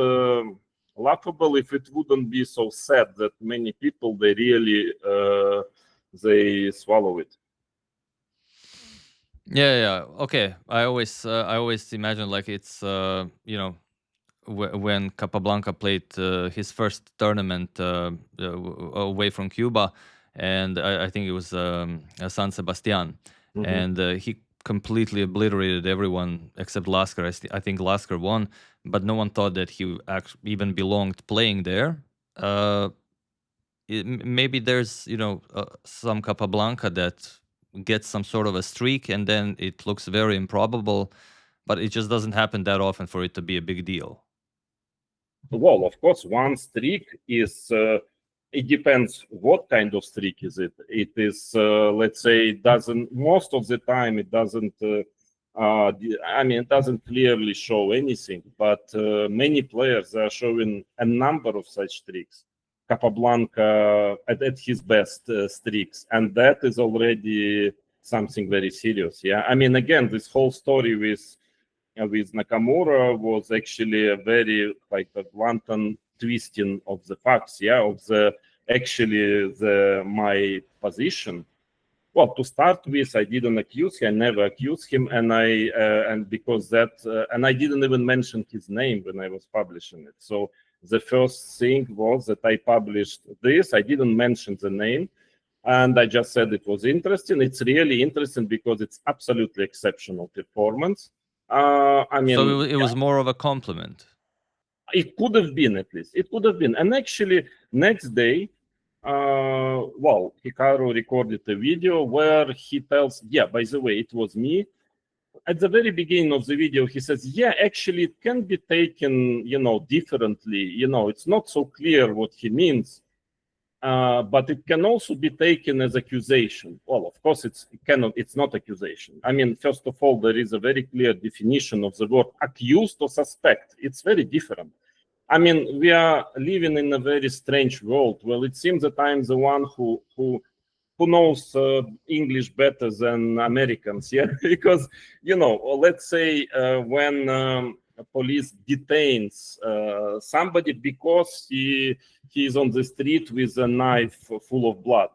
Speaker 2: laughable if it wouldn't be so sad that many people, they really they swallow it.
Speaker 1: Yeah. Okay, I always imagine like it's you know, when Capablanca played his first tournament away from Cuba, and I think it was San Sebastian, and he completely obliterated everyone except Lasker. I think Lasker won, but no one thought that he actually even belonged playing there. Maybe there's, you know, some Capablanca that gets some sort of a streak, and then it looks very improbable, but it just doesn't happen that often for it to be a big deal.
Speaker 2: Well, of course, one streak is, it depends what kind of streak is it. It is, let's say, most of the time it doesn't, it doesn't clearly show anything, but many players are showing a number of such streaks. Capablanca at his best streaks, and that is already something very serious. Yeah, I mean, again, this whole story with Nakamura was actually a very like a wanton twisting of the facts. Yeah, of my position. Well, to start with, I didn't accuse him. I never accused him, and because that, and I didn't even mention his name when I was publishing it. So the first thing was that I published this. I didn't mention the name, and I just said it was interesting. It's really interesting because it's absolutely exceptional performance.
Speaker 1: So it was more of a compliment.
Speaker 2: It could have been, at least. It could have been. And actually, next day, Hikaru recorded a video where he tells, yeah, by the way, it was me. At the very beginning of the video, he says, yeah, actually, it can be taken, differently. It's not so clear what he means, but it can also be taken as accusation. Well, of course, it's not accusation. I mean, first of all, there is a very clear definition of the word accused or suspect. It's very different. I mean, we are living in a very strange world. Well, it seems that I'm the one who knows English better than Americans, yeah? Because, let's say when police detains somebody because he is on the street with a knife full of blood,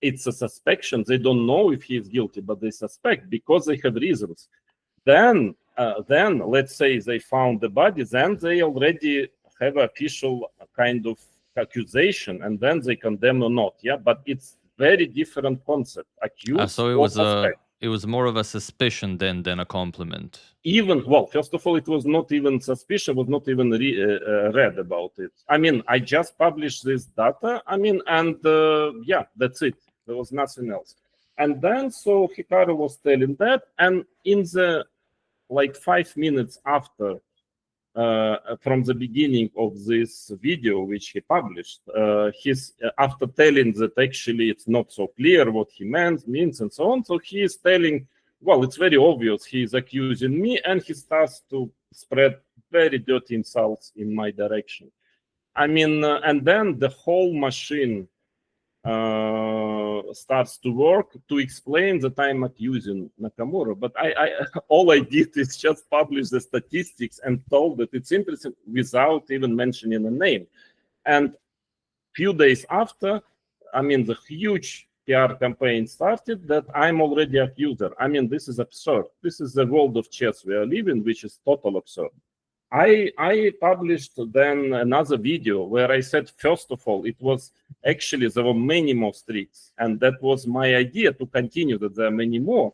Speaker 2: it's a suspicion. They don't know if he is guilty, but they suspect because they have reasons. Then let's say they found the body, then they already have official kind of accusation, and then they condemn or not. Yeah, but it's very different concept. Accused.
Speaker 1: So it was more of a suspicion than a compliment.
Speaker 2: First of all, it was not even suspicion, was not even read about it. I mean, I just published this data. I mean, and that's it. There was nothing else. And then so Hikaru was telling that, and in the 5 minutes after, from the beginning of this video which he published, after telling that actually it's not so clear what he means and so on, so he is telling, well, it's very obvious he is accusing me, and he starts to spread very dirty insults in my direction. I mean, and then the whole machine starts to work to explain that I'm accusing Nakamura. But all I did is just publish the statistics and told that it's interesting without even mentioning a name. And few days after, I mean, the huge PR campaign started that I'm already accuser. I mean, this is absurd. This is the world of chess we are living, which is total absurd. I published then another video where I said, first of all, it was actually, there were many more streaks, and that was my idea to continue, that there are many more.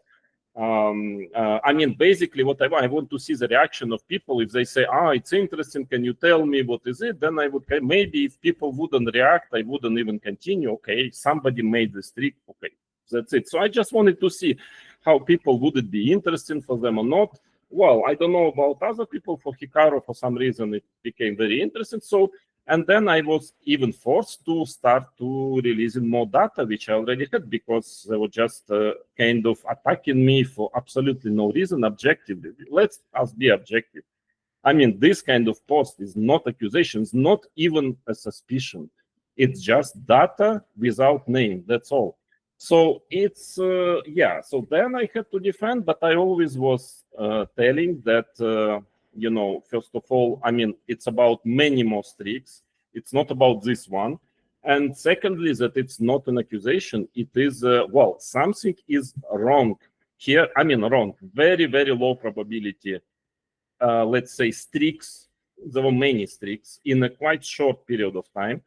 Speaker 2: I mean, basically what I want to see the reaction of people. If they say, it's interesting, can you tell me what is it? Then I would, maybe if people wouldn't react, I wouldn't even continue. Okay, somebody made the streak. Okay, that's it. So I just wanted to see how people, would it be interesting for them or not? Well, I don't know about other people. For Hikaru, for some reason, it became very interesting. So, and then I was even forced to start to releasing more data, which I already had, because they were just kind of attacking me for absolutely no reason, objectively. Let's us be objective. I mean, this kind of post is not accusations, not even a suspicion. It's just data without name. That's all. So it's, so then I had to defend, but I always was telling that, first of all, I mean, it's about many more streaks. It's not about this one. And secondly, that it's not an accusation. It is, something is wrong here. I mean, wrong, very, very low probability, let's say, streaks. There were many streaks in a quite short period of time.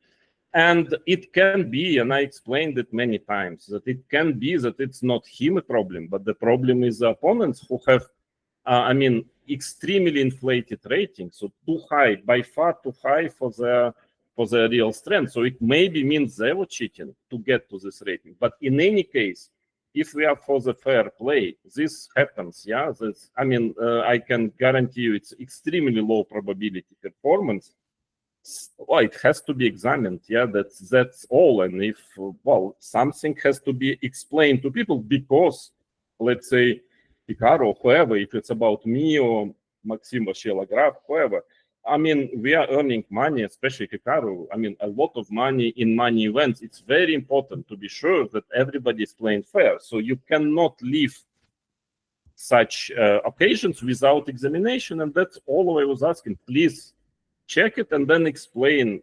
Speaker 2: And it can be, and I explained it many times, that it can be that it's not him a problem, but the problem is the opponents who have, extremely inflated ratings, so too high, by far too high for their real strength. So it maybe means they were cheating to get to this rating. But in any case, if we are for the fair play, this happens. Yeah, I can guarantee you it's extremely low probability performance. well, it has to be examined. Yeah, that's all. And if, well, something has to be explained to people, because, let's say, Hikaru, whoever, if it's about me or Maxim Vashelograf, whoever, I mean, we are earning money, especially Hikaru. I mean, a lot of money in money events. It's very important to be sure that everybody is playing fair. So you cannot leave such occasions without examination. And that's all I was asking. Please check it and then explain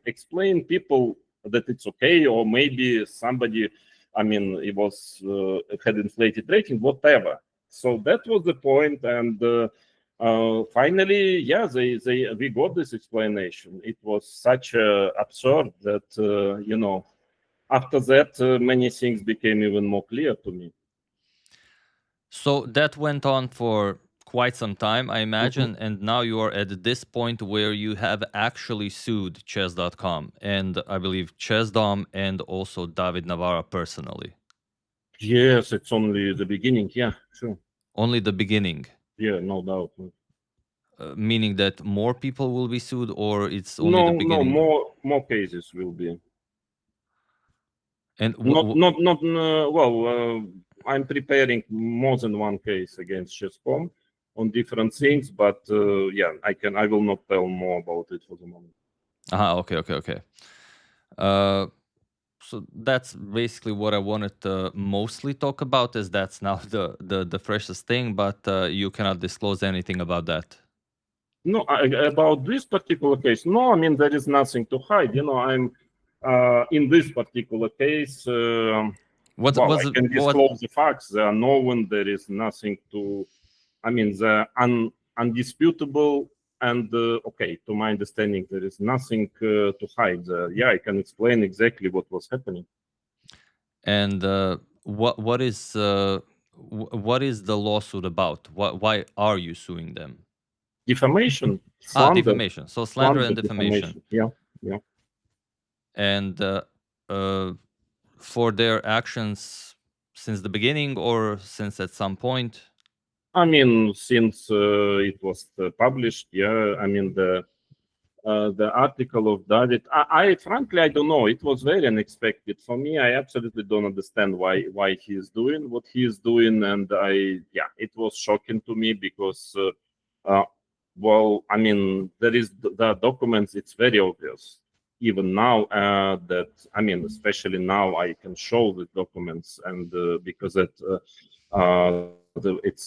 Speaker 2: people that it's okay, or maybe somebody, I mean, it was had inflated rating, whatever. So that was the point. And finally, yeah, we got this explanation. It was such absurd that you know, after that many things became even more clear to me.
Speaker 1: So that went on for quite some time, I imagine, and now you are at this point where you have actually sued Chess.com, and I believe Chessdom and also David Navara personally.
Speaker 2: Yes, it's only the beginning. Yeah, sure.
Speaker 1: Only the beginning.
Speaker 2: Yeah, no doubt.
Speaker 1: Meaning that more people will be sued, or it's only the beginning?
Speaker 2: No, more cases will be.
Speaker 1: And
Speaker 2: well, I'm preparing more than one case against Chesscom on different things, but yeah, I will not tell more about it for the moment.
Speaker 1: Okay. So that's basically what I wanted to mostly talk about, as that's now the freshest thing, but you cannot disclose anything about that.
Speaker 2: No, about this particular case, no, I mean, there is nothing to hide. You know, I'm in this particular case, I can disclose the facts. There are no one, there is nothing to, I mean, the undisputable, and okay, to my understanding, there is nothing to hide. Yeah, I can explain exactly what was happening.
Speaker 1: And what is the lawsuit about? Why are you suing them?
Speaker 2: Defamation. Slander.
Speaker 1: Defamation. So slander and defamation.
Speaker 2: Yeah.
Speaker 1: And for their actions since the beginning, or since at some point?
Speaker 2: I mean, since it was published, yeah. I mean, the article of David, I frankly, I don't know. It was very unexpected for me. I absolutely don't understand why he is doing what he is doing, and it was shocking to me, because well, I mean, there is the documents. It's very obvious even now that, I mean, especially now, I can show the documents, and because it's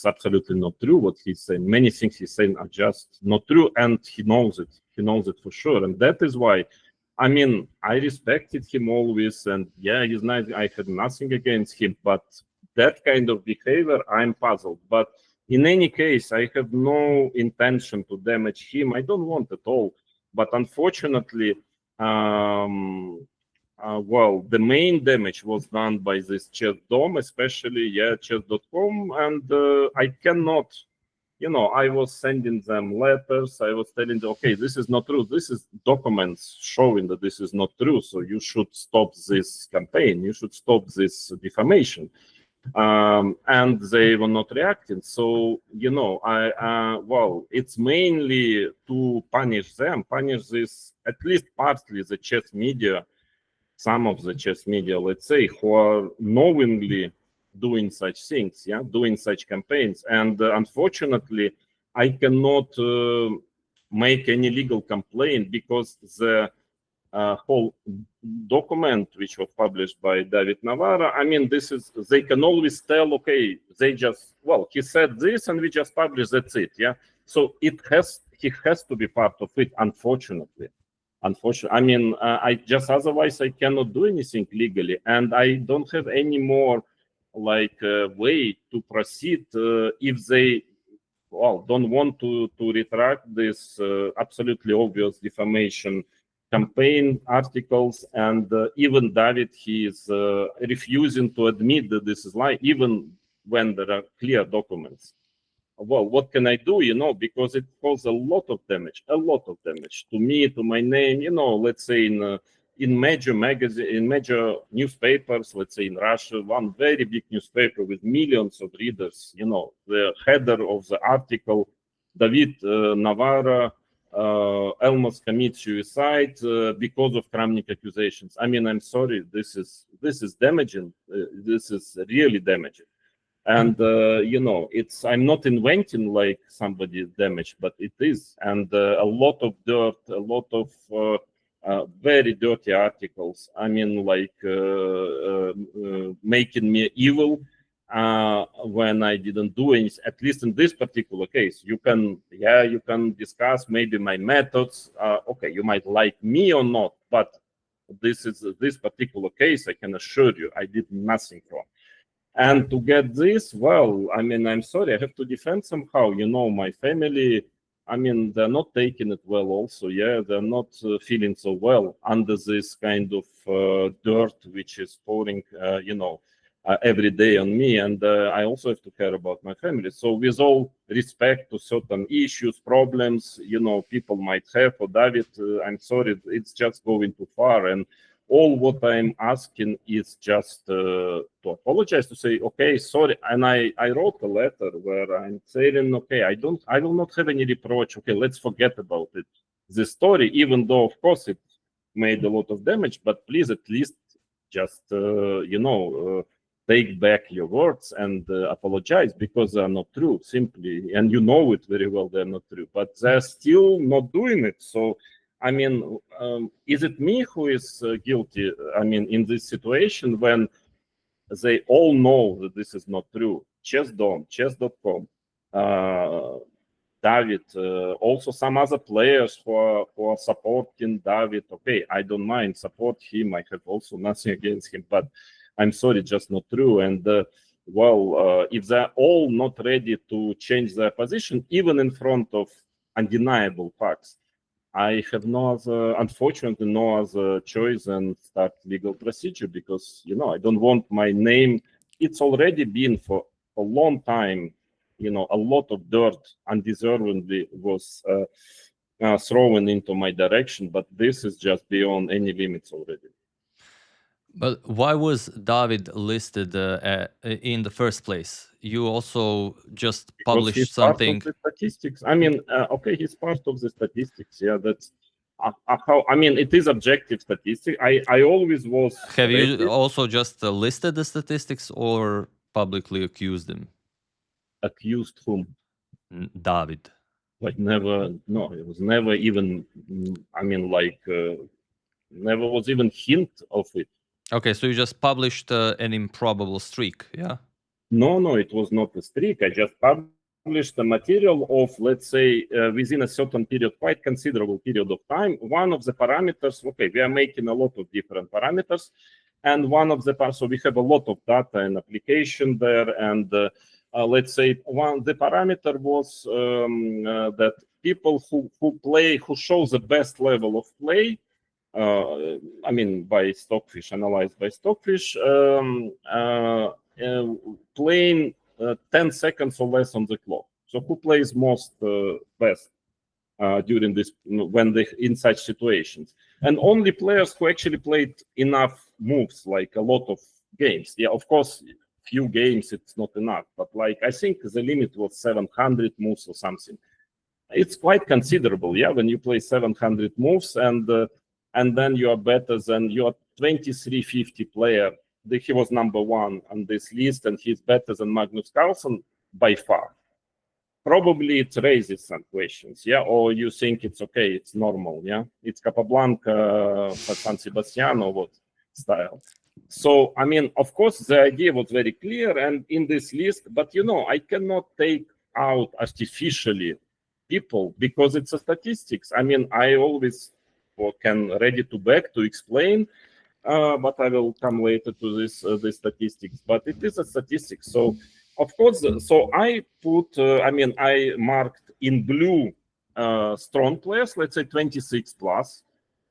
Speaker 2: absolutely not true what he's saying. Many things he's saying are just not true, and he knows it. He knows it for sure, and that is why, I mean, I respected him always, and yeah, he's nice. I had nothing against him, but that kind of behavior, I'm puzzled. But in any case, I have no intention to damage him. I don't want at all. But unfortunately, well, the main damage was done by this Chessdom, especially, chess.com, and I cannot, you know, I was sending them letters. I was telling them, okay, this is not true. This is documents showing that this is not true. So you should stop this campaign. You should stop this defamation. And they were not reacting. So, you know, well, it's mainly to punish them, punish this, at least partly, the chess media, some of the chess media, let's say, who are knowingly doing such things, doing such campaigns. And unfortunately, I cannot make any legal complaint, because the whole document which was published by David Navara, I mean, they can always tell, okay, they just, well, he said this and we just published, that's it, So he has to be part of it, unfortunately. I mean, otherwise I cannot do anything legally, and I don't have any more way to proceed if they don't want to retract this absolutely obvious defamation campaign articles. And even David, he is refusing to admit that this is lie, even when there are clear documents. Well, what can I do, because it caused a lot of damage to me, to my name, let's say in major magazine, in major newspapers, let's say in Russia, one very big newspaper with millions of readers, the header of the article, David Navara almost commit suicide because of Kramnik accusations. I mean, I'm sorry, this is damaging. This is really damaging. And I'm not inventing like somebody's damage, but it is. And a lot of dirt, a lot of very dirty articles. I mean, like making me evil when I didn't do anything. At least in this particular case, you can discuss maybe my methods. Okay, you might like me or not, but this particular case, I can assure you, I did nothing wrong. And to get this, well, I mean, I'm sorry, I have to defend somehow. My family, I mean, they're not taking it well also. Yeah, they're not feeling so well under this kind of dirt which is pouring, every day on me. And I also have to care about my family. So with all respect to certain issues, problems, people might have for David, I'm sorry, it's just going too far. And all what I'm asking is just to apologize, to say, okay, sorry. And I wrote a letter where I'm saying, okay, I will not have any reproach. Okay, let's forget about it. The story, even though, of course, it made a lot of damage, but please at least just, take back your words and apologize, because they're not true, simply. And you know it very well, they're not true, but they're still not doing it. So, I mean, is it me who is guilty? I mean, in this situation when they all know that this is not true. Chessdom, chess.com, David, also some other players who are supporting David. Okay, I don't mind, support him. I have also nothing against him, but I'm sorry, just not true. And if they're all not ready to change their position, even in front of undeniable facts, I have unfortunately, no other choice than start legal procedure, because, I don't want my name. It's already been for a long time, a lot of dirt undeservedly was thrown into my direction, but this is just beyond any limits already.
Speaker 1: But why was David listed in the first place? You also just published
Speaker 2: he's
Speaker 1: something.
Speaker 2: Part of the statistics. I mean, okay, he's part of the statistics. Yeah, that's how. I mean, it is objective statistics. I always was.
Speaker 1: Have you also just listed the statistics or publicly accused him?
Speaker 2: Accused whom?
Speaker 1: David.
Speaker 2: Like never. No, it was never even. I mean, like never was even hint of it.
Speaker 1: Okay, so you just published an improbable streak, yeah?
Speaker 2: No, it was not a streak. I just published the material of, let's say, within a certain period, quite considerable period of time. One of the parameters, okay, we are making a lot of different parameters, and one of the parts, so we have a lot of data and application there, and let's say the parameter was that people who show the best level of play, I mean, by Stockfish, analyzed by Stockfish, playing 10 seconds or less on the clock. So who plays most best during this, when they in such situations? And only players who actually played enough moves, like a lot of games. Yeah, of course, few games it's not enough, but like I think the limit was 700 moves or something. It's quite considerable, yeah, when you play 700 moves and then you are better than your 2350 player. He was number one on this list, and he's better than Magnus Carlsen by far. Probably it raises some questions, yeah, or you think it's okay, it's normal, yeah, it's Capablanca, San Sebastian, or what style. So, I mean, of course, the idea was very clear, and in this list, but I cannot take out artificially people because it's a statistics. I mean, I always can ready to back to explain, but I will come later to this statistics. But it is a statistics. So, of course, so I put, I marked in blue strong players, let's say 26 plus,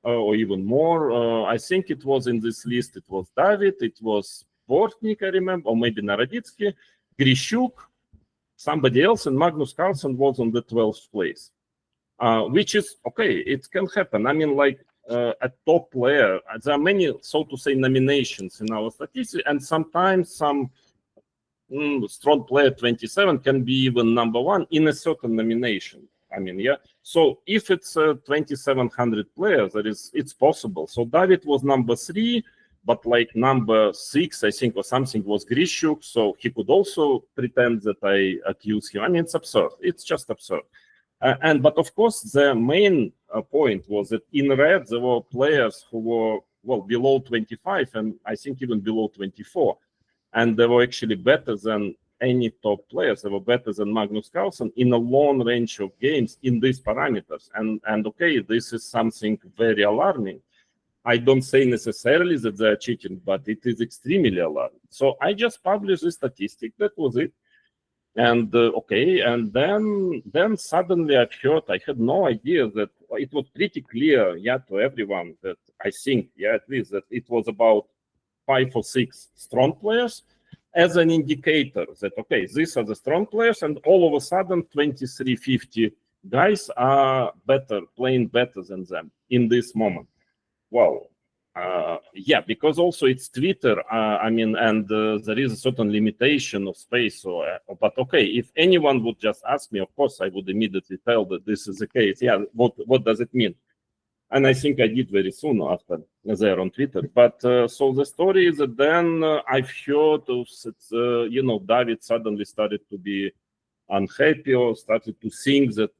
Speaker 2: or even more. I think it was in this list, it was David, it was Bortnik, I remember, or maybe Naroditsky, Grishuk, somebody else, and Magnus Carlsen was on the 12th place. Which is okay, it can happen. I mean, like a top player, there are many, so to say, nominations in our statistics, and sometimes some strong player 27 can be even number one in a certain nomination. I mean, yeah. So if it's 2,700 players, it's possible. So David was number 3, but like number 6, I think, or something was Grishuk. So he could also pretend that I accuse him. I mean, it's absurd. It's just absurd. But of course, the main point was that in red, there were players who were, well, below 25 and I think even below 24. And they were actually better than any top players. They were better than Magnus Carlsen in a long range of games in these parameters. And okay, this is something very alarming. I don't say necessarily that they're cheating, but it is extremely alarming. So I just published this statistic. That was it. And okay, and then suddenly I heard, I had no idea that it was pretty clear, yeah, to everyone that I think, yeah, at least that it was about 5 or 6 strong players as an indicator that, okay, these are the strong players, and all of a sudden 2350 guys are better, playing better than them in this moment. Well, yeah, because also it's Twitter, I mean, and there is a certain limitation of space. So, but okay, if anyone would just ask me, of course, I would immediately tell that this is the case. Yeah, what does it mean? And I think I did very soon after there on Twitter. But so the story is that then I've heard of that, you know, David suddenly started to be unhappy or started to think that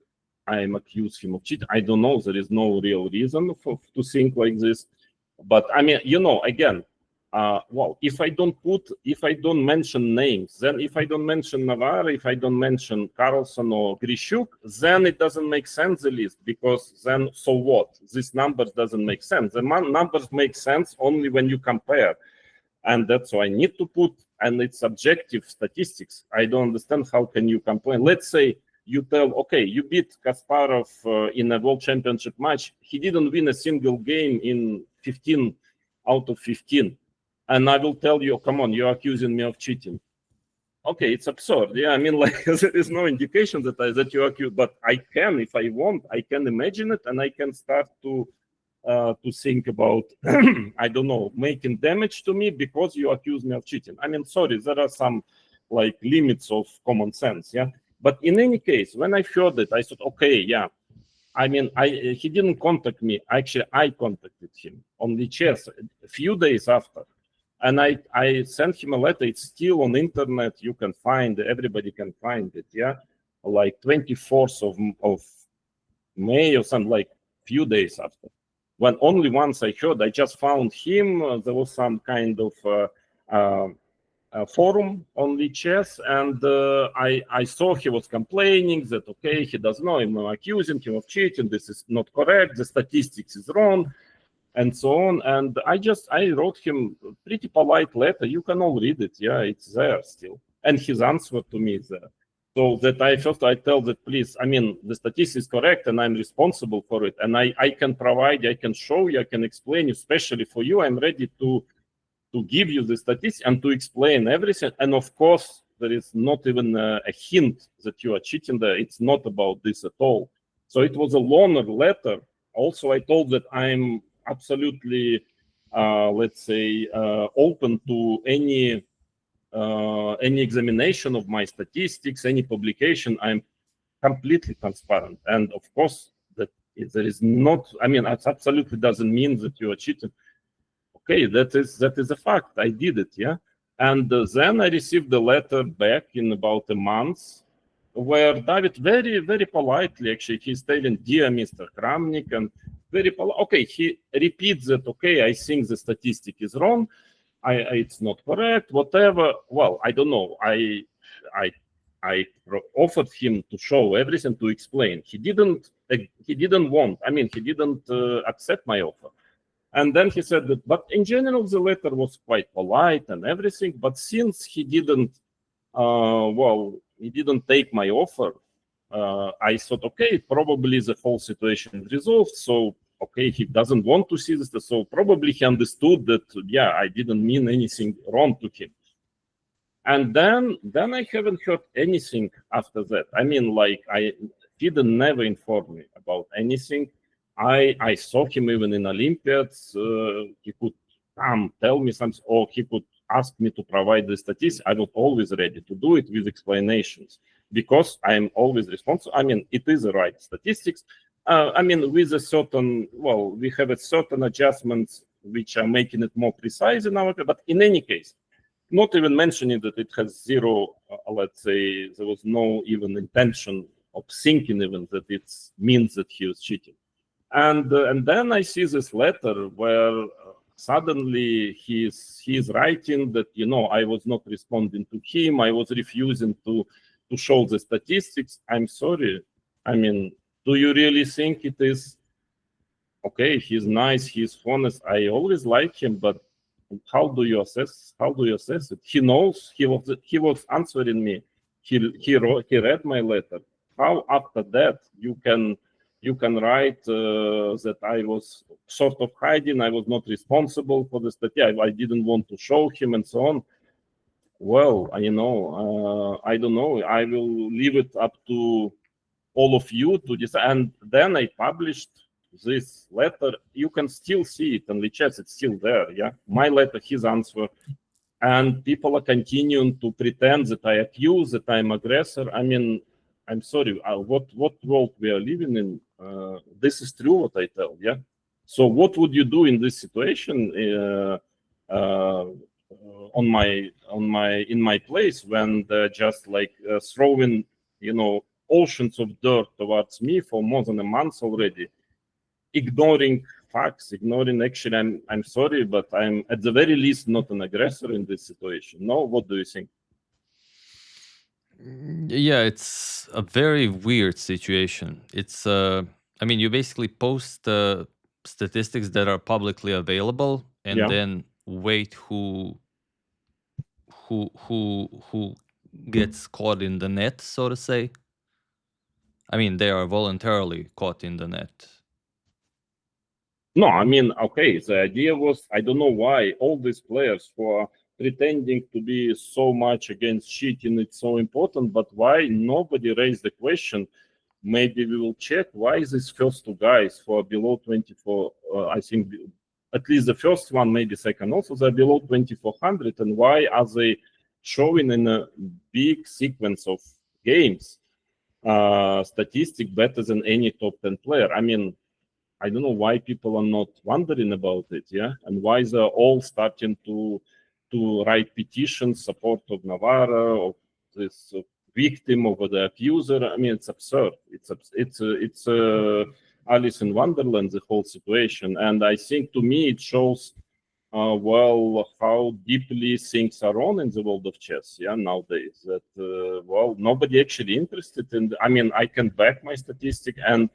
Speaker 2: I'm accused him of cheating. I don't know. There is no real reason to think like this. But I mean, you know, again, well, if I don't mention names, then if I don't mention Navara, if I don't mention Carlsen or Grishuk, then it doesn't make sense, the list, because then so what? These numbers doesn't make sense. The numbers make sense only when you compare. And that's why I need to put, and it's subjective statistics. I don't understand how can you complain. Let's say you tell, okay, you beat Kasparov in a World Championship match. He didn't win a single game in 15 out of 15. And I will tell you, come on, you're accusing me of cheating. Okay, it's absurd. Yeah, I mean, like, there is no indication that you accuse, but I can, if I want, I can imagine it, and I can start to think about, I don't know, making damage to me because you accuse me of cheating. I mean, sorry, there are some like limits of common sense, yeah. But in any case, when I heard it, I thought, okay, yeah. I mean, he didn't contact me. Actually, I contacted him on the chess a few days after. And I sent him a letter. It's still on internet. You can find, everybody can find it, yeah? Like 24th of May or something, like few days after. When only once I heard, I just found him. There was some kind of forum on the chess, and I saw he was complaining that, okay, he doesn't know, I'm accusing him of cheating. This is not correct. The statistics is wrong. And so on. And I wrote him a pretty polite letter. You can all read it. Yeah, it's there still. And his answer to me is there. So that I tell that, please, I mean, the statistics is correct and I'm responsible for it. And I can provide, I can show you, I can explain you, especially for you. I'm ready to give you the statistics and to explain everything. And of course, there is not even a hint that you are cheating there. It's not about this at all. So it was a longer letter. Also, I told that I'm absolutely, let's say, open to any examination of my statistics, any publication. I'm completely transparent, and of course, that there is not. I mean, it absolutely doesn't mean that you are cheating. Okay, that is a fact. I did it, yeah. And then I received the letter back in about a month, where David very, very politely, actually, he's telling, dear Mr. Kramnik, and very polite. Okay, he repeats that, okay, I think the statistic is wrong. It's not correct, whatever. Well, I don't know. I offered him to show everything, to explain. He didn't want, I mean, he didn't accept my offer. And then he said that, but in general, the letter was quite polite and everything. But since he didn't, he didn't take my offer, I thought, okay, probably the whole situation is resolved. So, okay, he doesn't want to see this. So probably he understood that, yeah, I didn't mean anything wrong to him. And then I haven't heard anything after that. I mean, like, he never informed me about anything. I saw him even in Olympiads. He could come tell me something, or he could ask me to provide the statistics. I was always ready to do it with explanations. because I'm always responsible. I mean, it is the right statistics. I mean, with a certain, well, we have a certain adjustments which are making it more precise in our, but in any case, not even mentioning that it has zero, let's say, there was no even intention of thinking even that it means that he was cheating. And then I see this letter where suddenly he's writing that, you know, I was not responding to him, I was refusing to show the statistics. I'm sorry. I mean, do you really think it is okay? He's nice, he's honest. I always like him, but how do you assess? How do you assess it? He knows. He was answering me. He read my letter. How after that you can write that I was sort of hiding, I was not responsible for the study, I didn't want to show him, and so on. Well, you know, I don't know. I will leave it up to all of you to decide. And then I published this letter. You can still see it in the chat. It's still there. Yeah, my letter, his answer, and people are continuing to pretend that I accuse, that I'm aggressor. I mean, I'm sorry. What world we are living in? This is true what I tell. Yeah. So what would you do in this situation? In my place when they're just like throwing, you know, oceans of dirt towards me for more than a month already, ignoring facts, ignoring actually, I'm sorry, but I'm at the very least not an aggressor in this situation. No, what do you think?
Speaker 1: Yeah, it's a very weird situation. It's I mean, you basically post statistics that are publicly available and
Speaker 2: Yeah.
Speaker 1: then wait who gets caught in the net, so to say. I mean, they are voluntarily caught in the net.
Speaker 2: No, I mean, okay, the idea was, I don't know why all these players who are pretending to be so much against cheating, it's so important, but why nobody raised the question? Maybe we will check why these first two guys who are below 24, I think at least the first one, maybe second also, they're below 2400, and why are they showing in a big sequence of games statistic better than any top 10 player? I mean, I don't know why people are not wondering about it, yeah, and why they're all starting to write petitions support of Navara, of this victim, of the abuser. I mean, it's absurd. It's Alice in Wonderland, the whole situation, and I think to me it shows well how deeply things are on in the world of chess, yeah, nowadays. That well, nobody actually interested in. I mean, I can back my statistic and.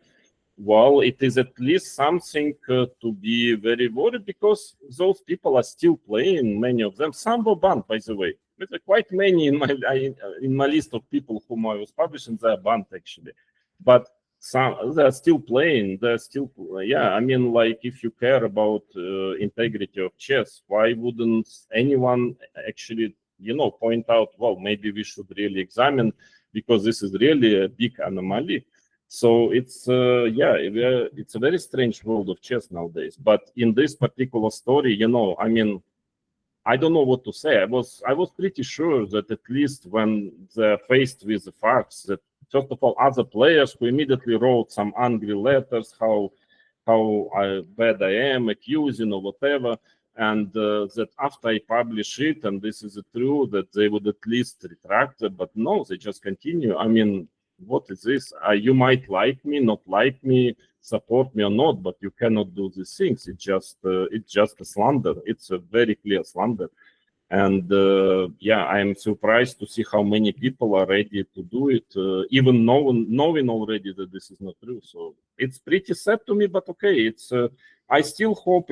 Speaker 2: Well, it is at least something to be very worried because those people are still playing. Many of them, some were banned, by the way. There are quite many in my list of people whom I was publishing. They are banned actually, but some they are still playing. They're still, yeah. I mean, like if you care about integrity of chess, why wouldn't anyone actually, you know, point out? Well, maybe we should really examine because this is really a big anomaly. So it's yeah, it's a very strange world of chess nowadays. But in this particular story, you know, I mean, I don't know what to say. I was pretty sure that at least when they're faced with the facts, that first of all, other players who immediately wrote some angry letters, how bad I am, accusing or whatever, and that after I publish it, and this is true, that they would at least retract it. But no, they just continue. I mean, what is this? You might like me, not like me, support me or not, but you cannot do these things. It's just a slander. It's a very clear slander. And yeah, I'm surprised to see how many people are ready to do it, even knowing already that this is not true. So it's pretty sad to me, but okay. It's I still hope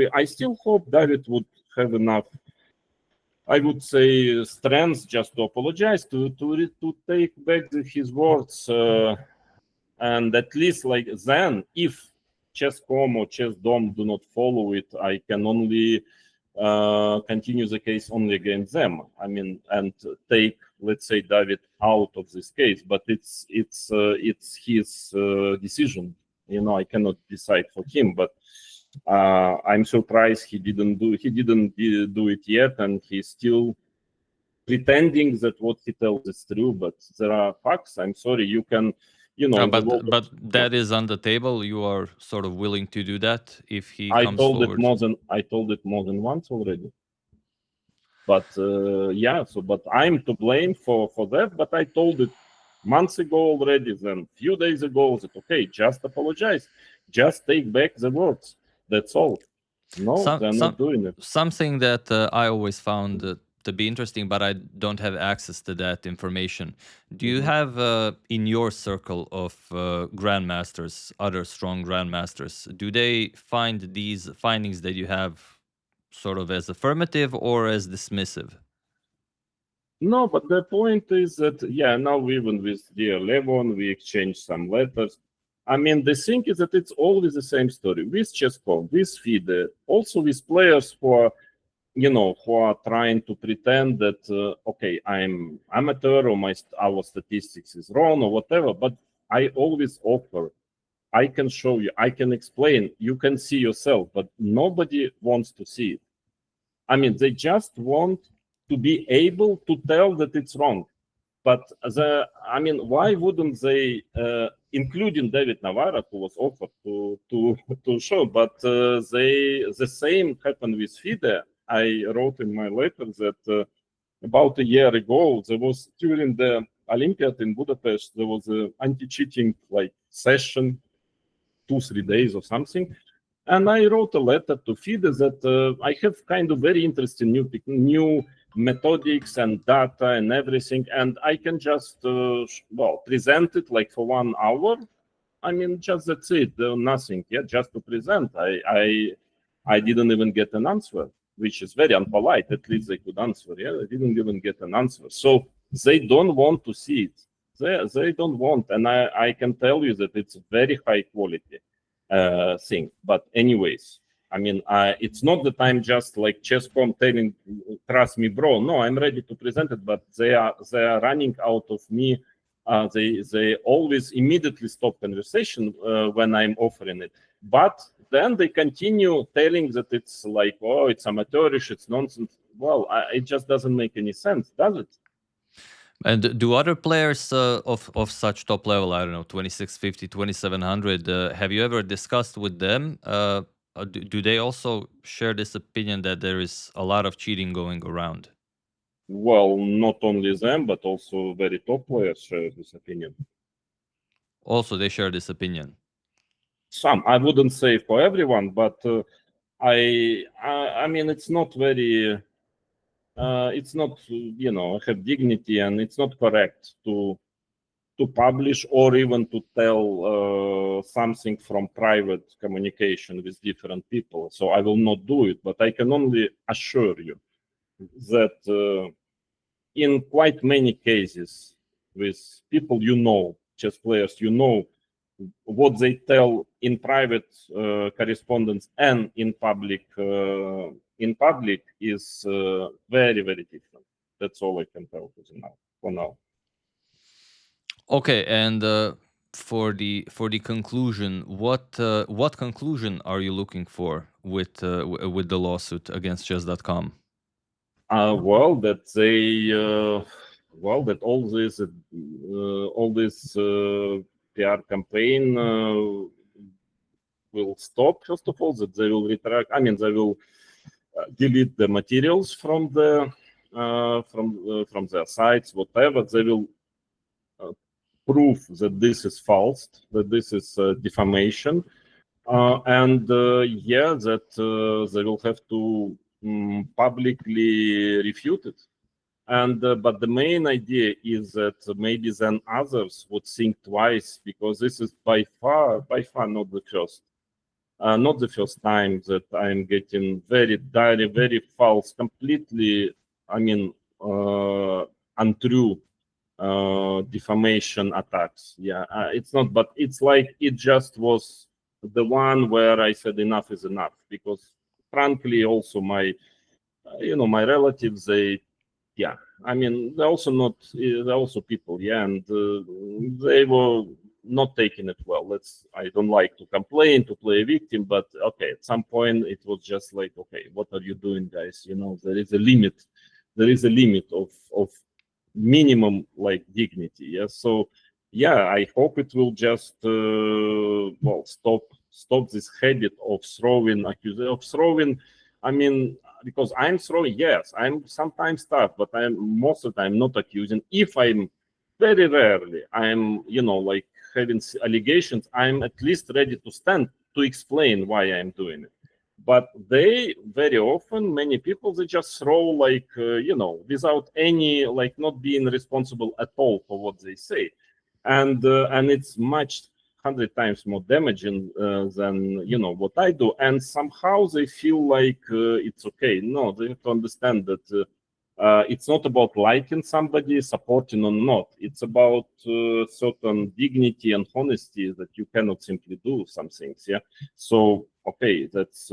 Speaker 2: David would have enough, I would say, strength just to apologize, to take back his words, and at least like then, if Chesscom or Chessdom do not follow it, I can only continue the case only against them. I mean, and take, let's say, David out of this case. But it's his decision. You know, I cannot decide for him. But I'm surprised he didn't do it yet, and he still pretending that what he tells is true, but there are facts. I'm sorry, you can,
Speaker 1: but that is on the table. You are sort of willing to do that if he
Speaker 2: I
Speaker 1: comes
Speaker 2: told
Speaker 1: forward.
Speaker 2: I told it more than once already. But but I'm to blame for that. But I told it months ago already, then few days ago, that okay, just apologize, just take back the words. That's all. No, they're not doing it.
Speaker 1: Something that I always found to be interesting, but I don't have access to that information. Do you have in your circle of grandmasters, other strong grandmasters, do they find these findings that you have sort of as affirmative or as dismissive?
Speaker 2: No, but the point is that, now even with D11, we exchange some letters. I mean, the thing is that it's always the same story with Chessdom, with FIDE, also with players who are trying to pretend that, okay, I'm amateur or our statistics is wrong or whatever, but I always offer, I can show you, I can explain, you can see yourself, but nobody wants to see it. I mean, they just want to be able to tell that it's wrong. But why wouldn't they, including David Navara, who was offered to show, but the same happened with FIDE. I wrote in my letter that about a year ago, there was during the Olympiad in Budapest, there was an anti-cheating session, 2-3 days or something. And I wrote a letter to FIDE that I have kind of very interesting new methodics and data and everything, and I can just present it for 1 hour. I mean, just that's it, nothing. Just to present. I didn't even get an answer, which is very unpolite. At least they could answer. I didn't even get an answer. So they don't want to see it. They don't want, and I can tell you that it's very high quality thing. But anyways, I mean, it's not that I'm just like Chesscom telling, trust me, bro. No, I'm ready to present it, but they are running out of me. They always immediately stop conversation when I'm offering it. But then they continue telling that it's it's amateurish, it's nonsense. Well, it just doesn't make any sense, does it?
Speaker 1: And do other players of such top level, I don't know, 2650, 2700, have you ever discussed with them? Do they also share this opinion that there is a lot of cheating going around?
Speaker 2: Well, not only them, but also very top players share this opinion.
Speaker 1: Also, they share this opinion.
Speaker 2: Some, I wouldn't say for everyone, but I mean, it's not very. It's not, have dignity, and it's not correct to publish or even to tell something from private communication with different people. So I will not do it, but I can only assure you that in quite many cases with people chess players, what they tell in private correspondence and in public is very, very different. That's all I can tell you for now.
Speaker 1: Okay, and for the conclusion, what conclusion are you looking for with the lawsuit against Chess.com?
Speaker 2: Well, that they that all this PR campaign will stop. First of all, that they will retract. I mean, they will delete the materials from the from their sites, whatever. They will prove that this is false, that this is defamation, and that they will have to publicly refute it. And but the main idea is that maybe then others would think twice, because this is by far not the first time that I'm getting very false, completely, I mean, untrue defamation attacks. It's not, but it's like it just was the one where I said enough is enough, because frankly, also my relatives, I mean, they're also people, and they were not taking it well. I don't like to complain, to play a victim, but okay, at some point it was just like, okay, what are you doing, guys? There is a limit. there is a limit of minimum like dignity. Yeah, so yeah, I hope it will just well stop this habit of throwing I mean, because I'm throwing, yes, I'm sometimes tough, but I'm most of the time not accusing. If I'm very rarely, I'm, you know, like having allegations, I'm at least ready to stand to explain why I'm doing it. But they very often, many people, they just throw like, you know, without any, like not being responsible at all for what they say. And it's much 100 times more damaging than, you know, what I do. And somehow they feel like it's okay. No, they have to understand that it's not about liking somebody, supporting or not. It's about certain dignity and honesty that you cannot simply do some things. Yeah. So, okay, that's,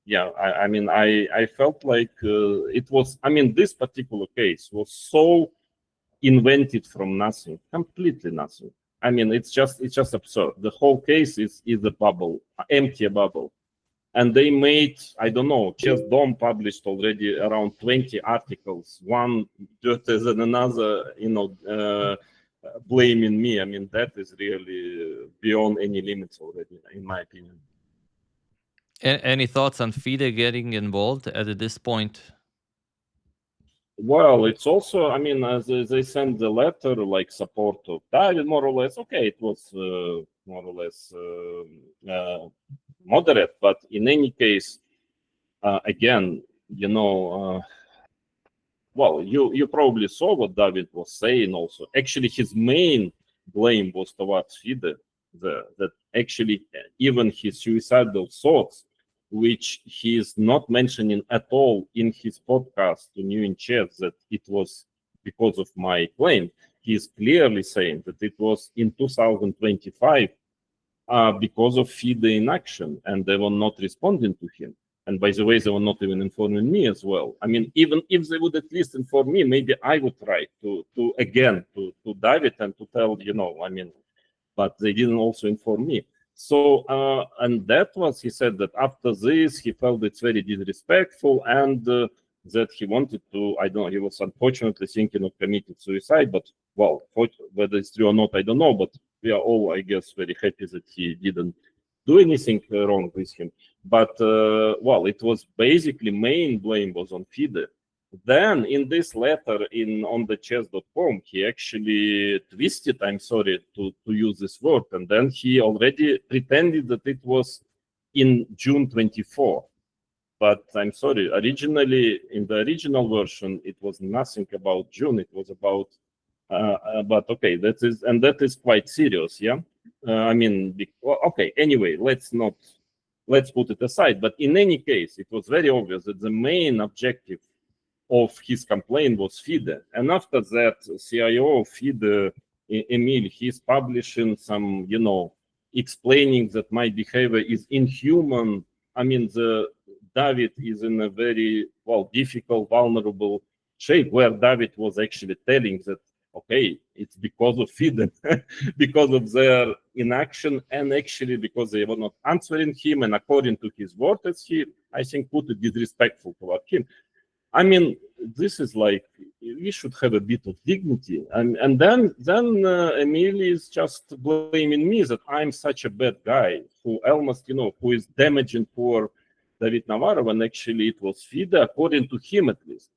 Speaker 2: yeah, I mean, I felt like it was, I mean, this particular case was so invented from nothing, completely nothing. I mean, it's just absurd. The whole case is a bubble, empty bubble. And they made, I don't know, Chessdom published already around 20 articles, one better than another, you know, blaming me. I mean, that is really beyond any limits already, in my opinion.
Speaker 1: Any thoughts on FIDE getting involved at this point?
Speaker 2: Well, it's also, I mean, as they sent the letter, like support of David, more or less. Okay, it was more or less moderate, but in any case, again, you know, well, you probably saw what David was saying also. Actually, his main blame was towards FIDE, that actually even his suicidal thoughts, which he is not mentioning at all in his podcast to New in Chess, that it was because of my claim. He is clearly saying that it was in 2025 because of FIDE inaction, and they were not responding to him. And by the way, they were not even informing me as well. I mean, even if they would at least inform me, maybe I would try to David and to tell, you know, I mean, but they didn't also inform me. So, and that was, he said that after this, he felt it's very disrespectful and that he wanted to, I don't know, he was unfortunately thinking of committing suicide, but well, whether it's true or not, I don't know, but we are all, I guess, very happy that he didn't do anything wrong with him. But, well, it was basically main blame was on FIDE. Then in this letter on the chess.com, he actually twisted, I'm sorry to use this word, and then he already pretended that it was in June 24. But I'm sorry, originally, in the original version, it was nothing about June, it was about, but okay, that is quite serious, yeah? I mean, okay, anyway, let's put it aside. But in any case, it was very obvious that the main objective of his complaint was FIDE. And after that, CIO of FIDE, Emil, he's publishing some, you know, explaining that my behavior is inhuman. I mean, David is in a very, well, difficult, vulnerable shape, where David was actually telling that, okay, it's because of FIDE, because of their inaction, and actually because they were not answering him, and according to his word, as he, I think, put it disrespectful toward him. I mean, this is like, we should have a bit of dignity. And then Emil is just blaming me that I'm such a bad guy who almost, you know, who is damaging poor David Navara, when actually it was FIDE, according to him at least.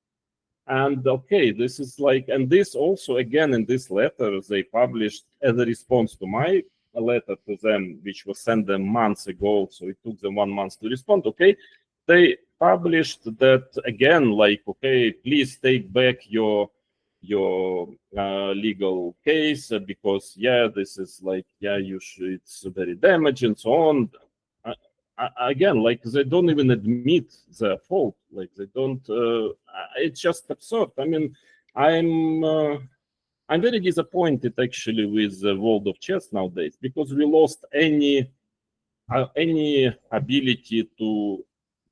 Speaker 2: And okay, this is like, and this also, again, in this letter, they published as a response to my letter to them, which was sent them months ago, so it took them 1 month to respond, okay? They published that again, like, okay, please take back your legal case because, yeah, this is like, yeah, you should, it's very damaging, so on. Again, like, they don't even admit their fault. Like, they don't. It's just absurd. I mean, I'm very disappointed actually with the world of chess nowadays, because we lost any ability to,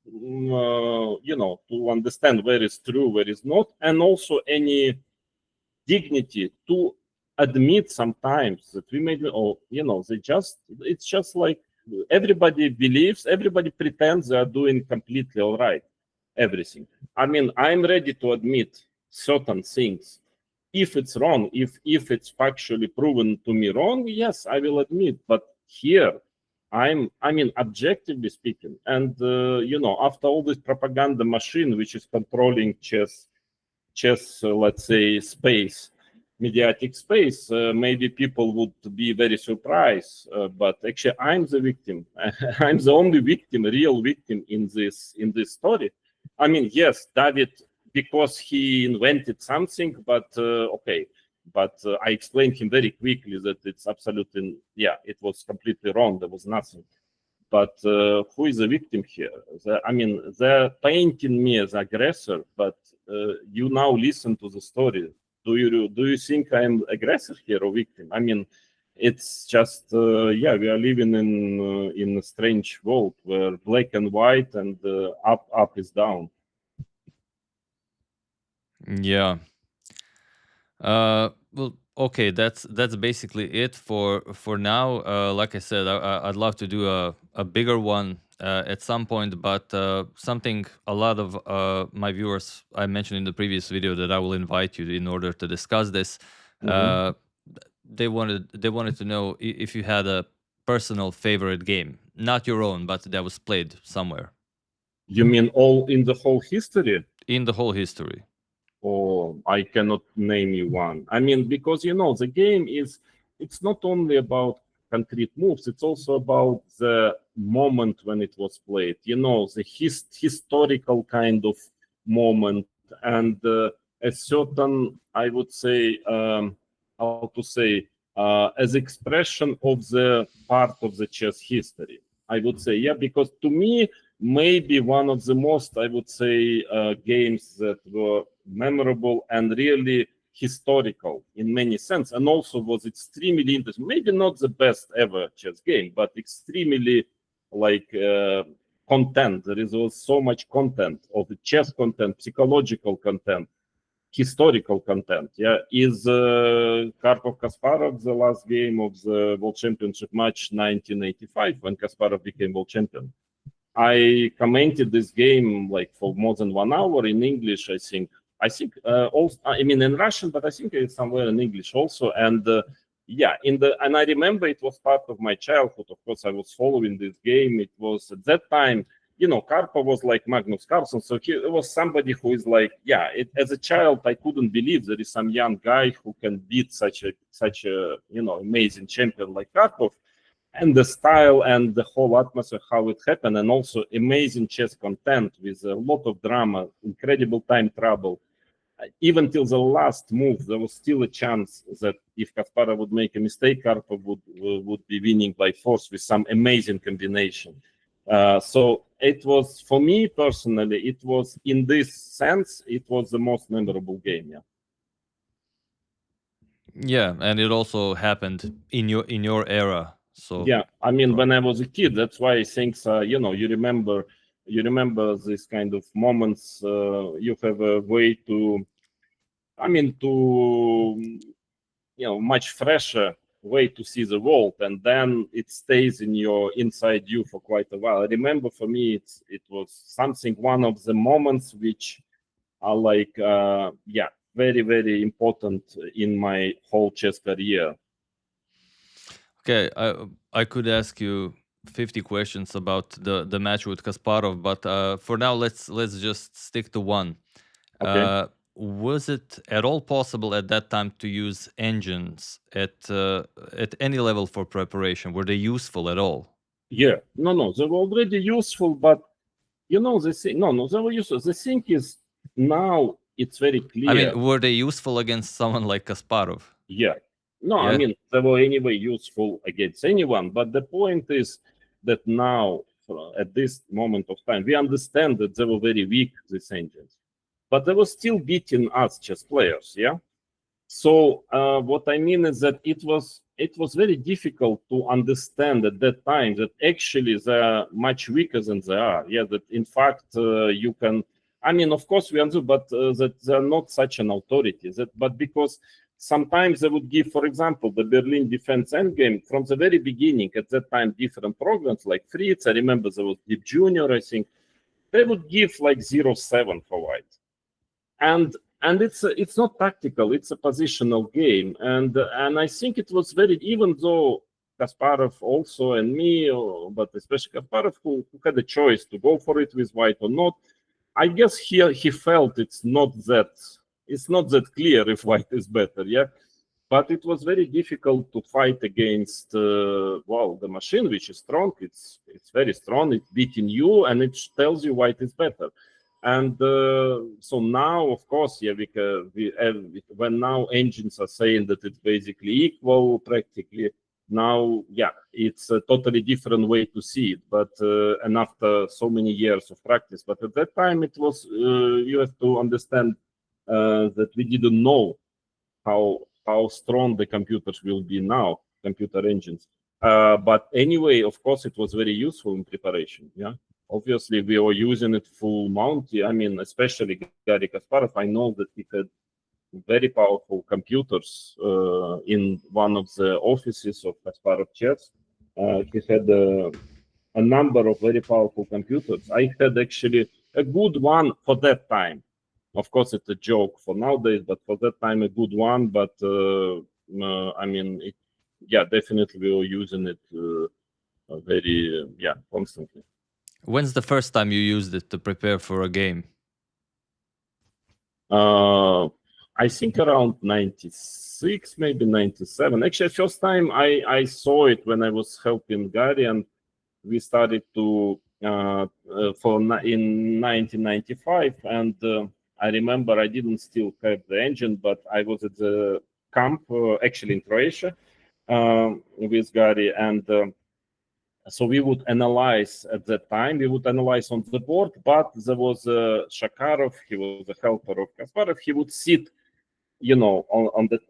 Speaker 2: you know, to understand where is true, where is not, and also any dignity to admit sometimes that we made, or, you know, it's just like everybody believes, everybody pretends they are doing completely all right, everything. I mean, I'm ready to admit certain things. If it's wrong, if it's factually proven to me wrong, yes, I will admit. But here, I mean, objectively speaking, and after all this propaganda machine which is controlling chess, let's say, space, mediatic space, maybe people would be very surprised. But actually, I'm the victim. I'm the only victim, real victim in this story. I mean, yes, David, because he invented something, but okay. But I explained him very quickly that it's absolutely, it was completely wrong. There was nothing. But who is the victim here? They're painting me as aggressor, but you now listen to the story. Do you think I'm aggressor here or victim? I mean, it's just we are living in a strange world where black and white and up is down.
Speaker 1: Yeah. Well, okay, that's basically it for now. Like I said, I'd love to do a bigger one at some point, but something a lot of my viewers, I mentioned in the previous video that I will invite you in order to discuss this. They wanted to know if you had a personal favorite game, not your own, but that was played somewhere.
Speaker 2: You mean all in the whole history?
Speaker 1: In the whole history.
Speaker 2: Or I cannot name you one. I mean, because the game it's not only about concrete moves, it's also about the moment when it was played, the historical kind of moment, and a certain, I would say, as expression of the part of the chess history, I would say, because to me, maybe one of the most, I would say, games that were memorable and really historical in many sense, and also was extremely interesting. Maybe not the best ever chess game, but extremely content. There was so much content of the chess content, psychological content, historical content. Is Karpov Kasparov the last game of the World Championship match 1985 when Kasparov became world champion? I commented this game for more than 1 hour in English. I think also, in Russian, but I think it's somewhere in English also. And and I remember it was part of my childhood. Of course, I was following this game. It was at that time, Karpov was like Magnus Carlsen. So he was somebody who is as a child, I couldn't believe there is some young guy who can beat such a amazing champion like Karpov. And the style and the whole atmosphere, how it happened, and also amazing chess content with a lot of drama, incredible time trouble. Even till the last move, there was still a chance that if Kasparov would make a mistake, Karpov would be winning by force with some amazing combination. So it was, for me personally, it was, in this sense, it was the most memorable game.
Speaker 1: Yeah, and it also happened in your era. So
Speaker 2: when I was a kid, that's why I think you remember this kind of moments. You have a way to much fresher way to see the world, and then it stays inside you for quite a while. I remember for me it was something, one of the moments which are very, very important in my whole chess career.
Speaker 1: Okay, I could ask you 50 questions about the match with Kasparov, but for now let's just stick to one.
Speaker 2: Okay.
Speaker 1: Was it at all possible at that time to use engines at any level for preparation? Were they useful at all?
Speaker 2: Yeah, no, they were already useful, but they were useful. The thing is, now it's very clear.
Speaker 1: I mean, were they useful against someone like Kasparov?
Speaker 2: Yeah. No,
Speaker 1: Yeah.
Speaker 2: They were anyway useful against anyone. But the point is that now, at this moment of time, we understand that they were very weak, these engines. But they were still beating us chess players, yeah? So what I mean is that it was very difficult to understand at that time that actually they're much weaker than they are. Yeah, that in fact you can, of course we understand, but that they're not such an authority. But because sometimes they would give, for example, the Berlin defense endgame from the very beginning, at that time, different programs like Fritz. I remember there was Deep Junior, I think. they would give like 0-7 for white. And it's not tactical, it's a positional game. And I think it was very, even though Kasparov also and me, but especially Kasparov, who had a choice to go for it with white or not, I guess he felt it's not that clear if white is better, yeah. But it was very difficult to fight against the machine, which is strong. It's very strong. It's beating you, and it tells you white is better. And so now, of course, yeah, when now engines are saying that it's basically equal, practically. Now, yeah, it's a totally different way to see it, but and after so many years of practice. But at that time, it was you have to understand that we didn't know how strong the computers will be now, computer engines. But anyway, of course, it was very useful in preparation. Yeah, obviously we were using it full mount. I mean, especially Garry Kasparov. I know that he had very powerful computers in one of the offices of Kasparov Chess. He had a number of very powerful computers. I had actually a good one for that time. Of course, it's a joke for nowadays, but for that time, a good one. But I mean, definitely we were using it very, constantly.
Speaker 1: When's the first time you used it to prepare for a game?
Speaker 2: I think around 96, maybe 97. Actually, first time I saw it when I was helping Garry, and we started to in 1995, and I remember I didn't still have the engine, but I was at the camp actually in Croatia with Garry, and so we would analyze at that time. We would analyze on the board, but there was Shakarov. He was a helper of Kasparov. He would sit, on the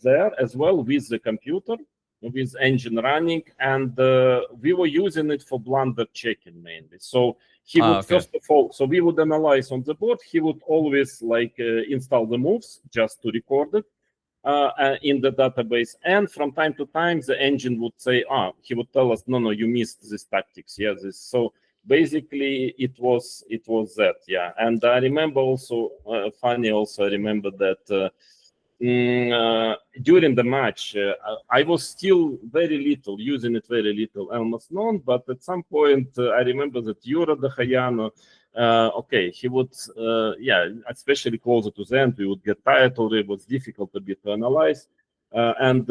Speaker 2: there as well with the computer, with engine running, and we were using it for blunder checking mainly. So he would first of all, so we would analyze on the board. He would always install the moves just to record it in the database, and from time to time the engine would say, he would tell us, no, you missed this tactics. Yeah, this. So basically it was that. Yeah, and I remember also funny. Also, I remember that. During the match, I was still very little, using it very little, almost none, but at some point I remember that Yura Dahayano, he would, especially closer to the end, we would get tired already. It was difficult a bit to analyze. And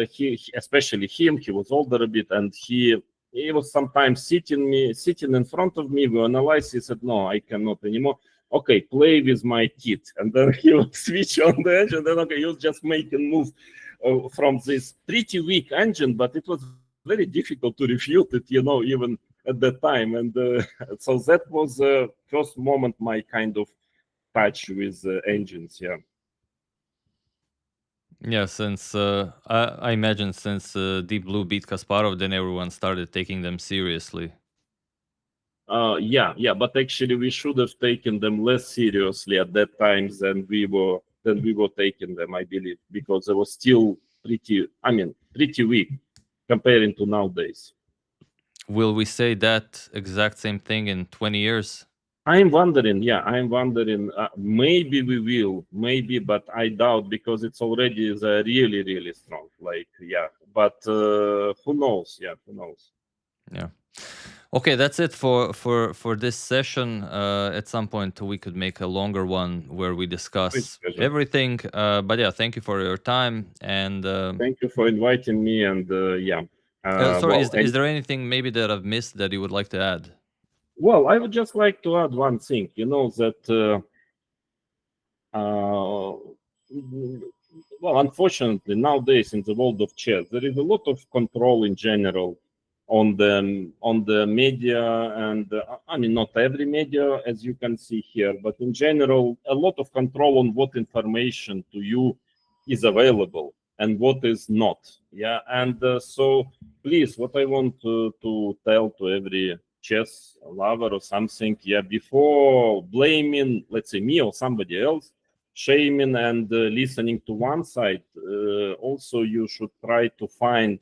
Speaker 2: he, especially him, he was older a bit, and he was sometimes sitting in front of me, we analyze. He said, no, I cannot anymore. Okay, play with my kit. And then he would switch on the engine, and then he was just making move from this pretty weak engine, but it was very difficult to refute it, even at that time. And so that was the first moment my kind of touch with engines, yeah.
Speaker 1: Yeah, since I imagine since Deep Blue beat Kasparov, then everyone started taking them seriously.
Speaker 2: But actually we should have taken them less seriously at that time than we were taking them, I believe, because they were still pretty weak comparing to nowadays.
Speaker 1: Will we say that exact same thing in 20 years?
Speaker 2: I'm wondering, maybe we will, but I doubt, because it's already really, really strong. But who knows? Yeah, who knows?
Speaker 1: Yeah. Okay, that's it for this session. At some point we could make a longer one where we discuss everything. But yeah, thank you for your time, and
Speaker 2: thank you for inviting me. And
Speaker 1: sorry, is there anything maybe that I've missed that you would like to add?
Speaker 2: Well, I would just like to add one thing. That unfortunately nowadays in the world of chess, there is a lot of control in general on the media, and not every media, as you can see here, but in general, a lot of control on what information to you is available and what is not. Yeah, and so please, what I want to tell to every chess lover or something, before blaming, let's say, me or somebody else, shaming and listening to one side, also you should try to find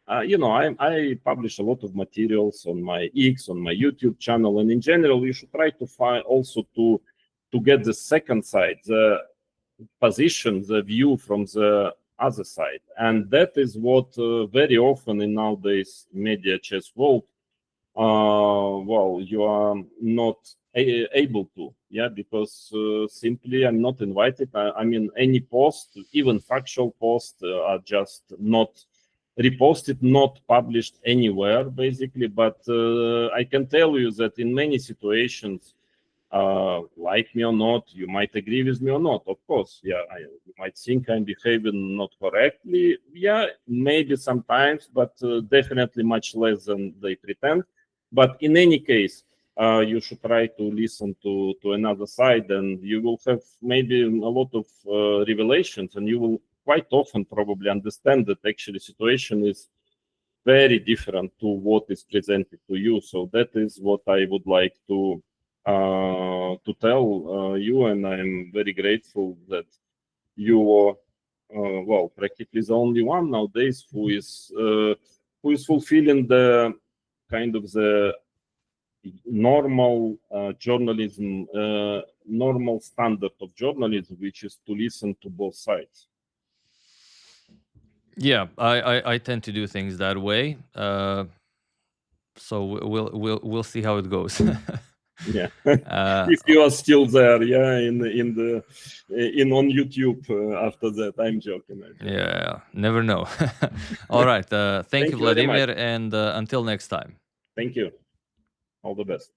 Speaker 2: I publish a lot of materials on my X, on my YouTube channel, and in general, you should try to find also to get the second side, the position, the view from the other side, and that is what very often in nowadays media chess world, you are not able to, because simply I'm not invited. I mean, any post, even factual posts, are just not reposted, not published anywhere, basically. But I can tell you that in many situations, like me or not, you might agree with me or not, of course, you might think I'm behaving not correctly, maybe sometimes, but definitely much less than they pretend. But in any case, you should try to listen to another side, and you will have maybe a lot of revelations, and you will quite often probably understand that actually situation is very different to what is presented to you. So that is what I would like to tell you, and I'm very grateful that you are practically the only one nowadays who is fulfilling the kind of the normal journalism, normal standard of journalism, which is to listen to both sides.
Speaker 1: Yeah, I tend to do things that way. So we'll see how it goes.
Speaker 2: Yeah, if you are still there, on YouTube after that, I'm joking.
Speaker 1: Yeah, never know. All right, thank you,
Speaker 2: you very much.
Speaker 1: Vladimir, and until next time.
Speaker 2: Thank you. All the best.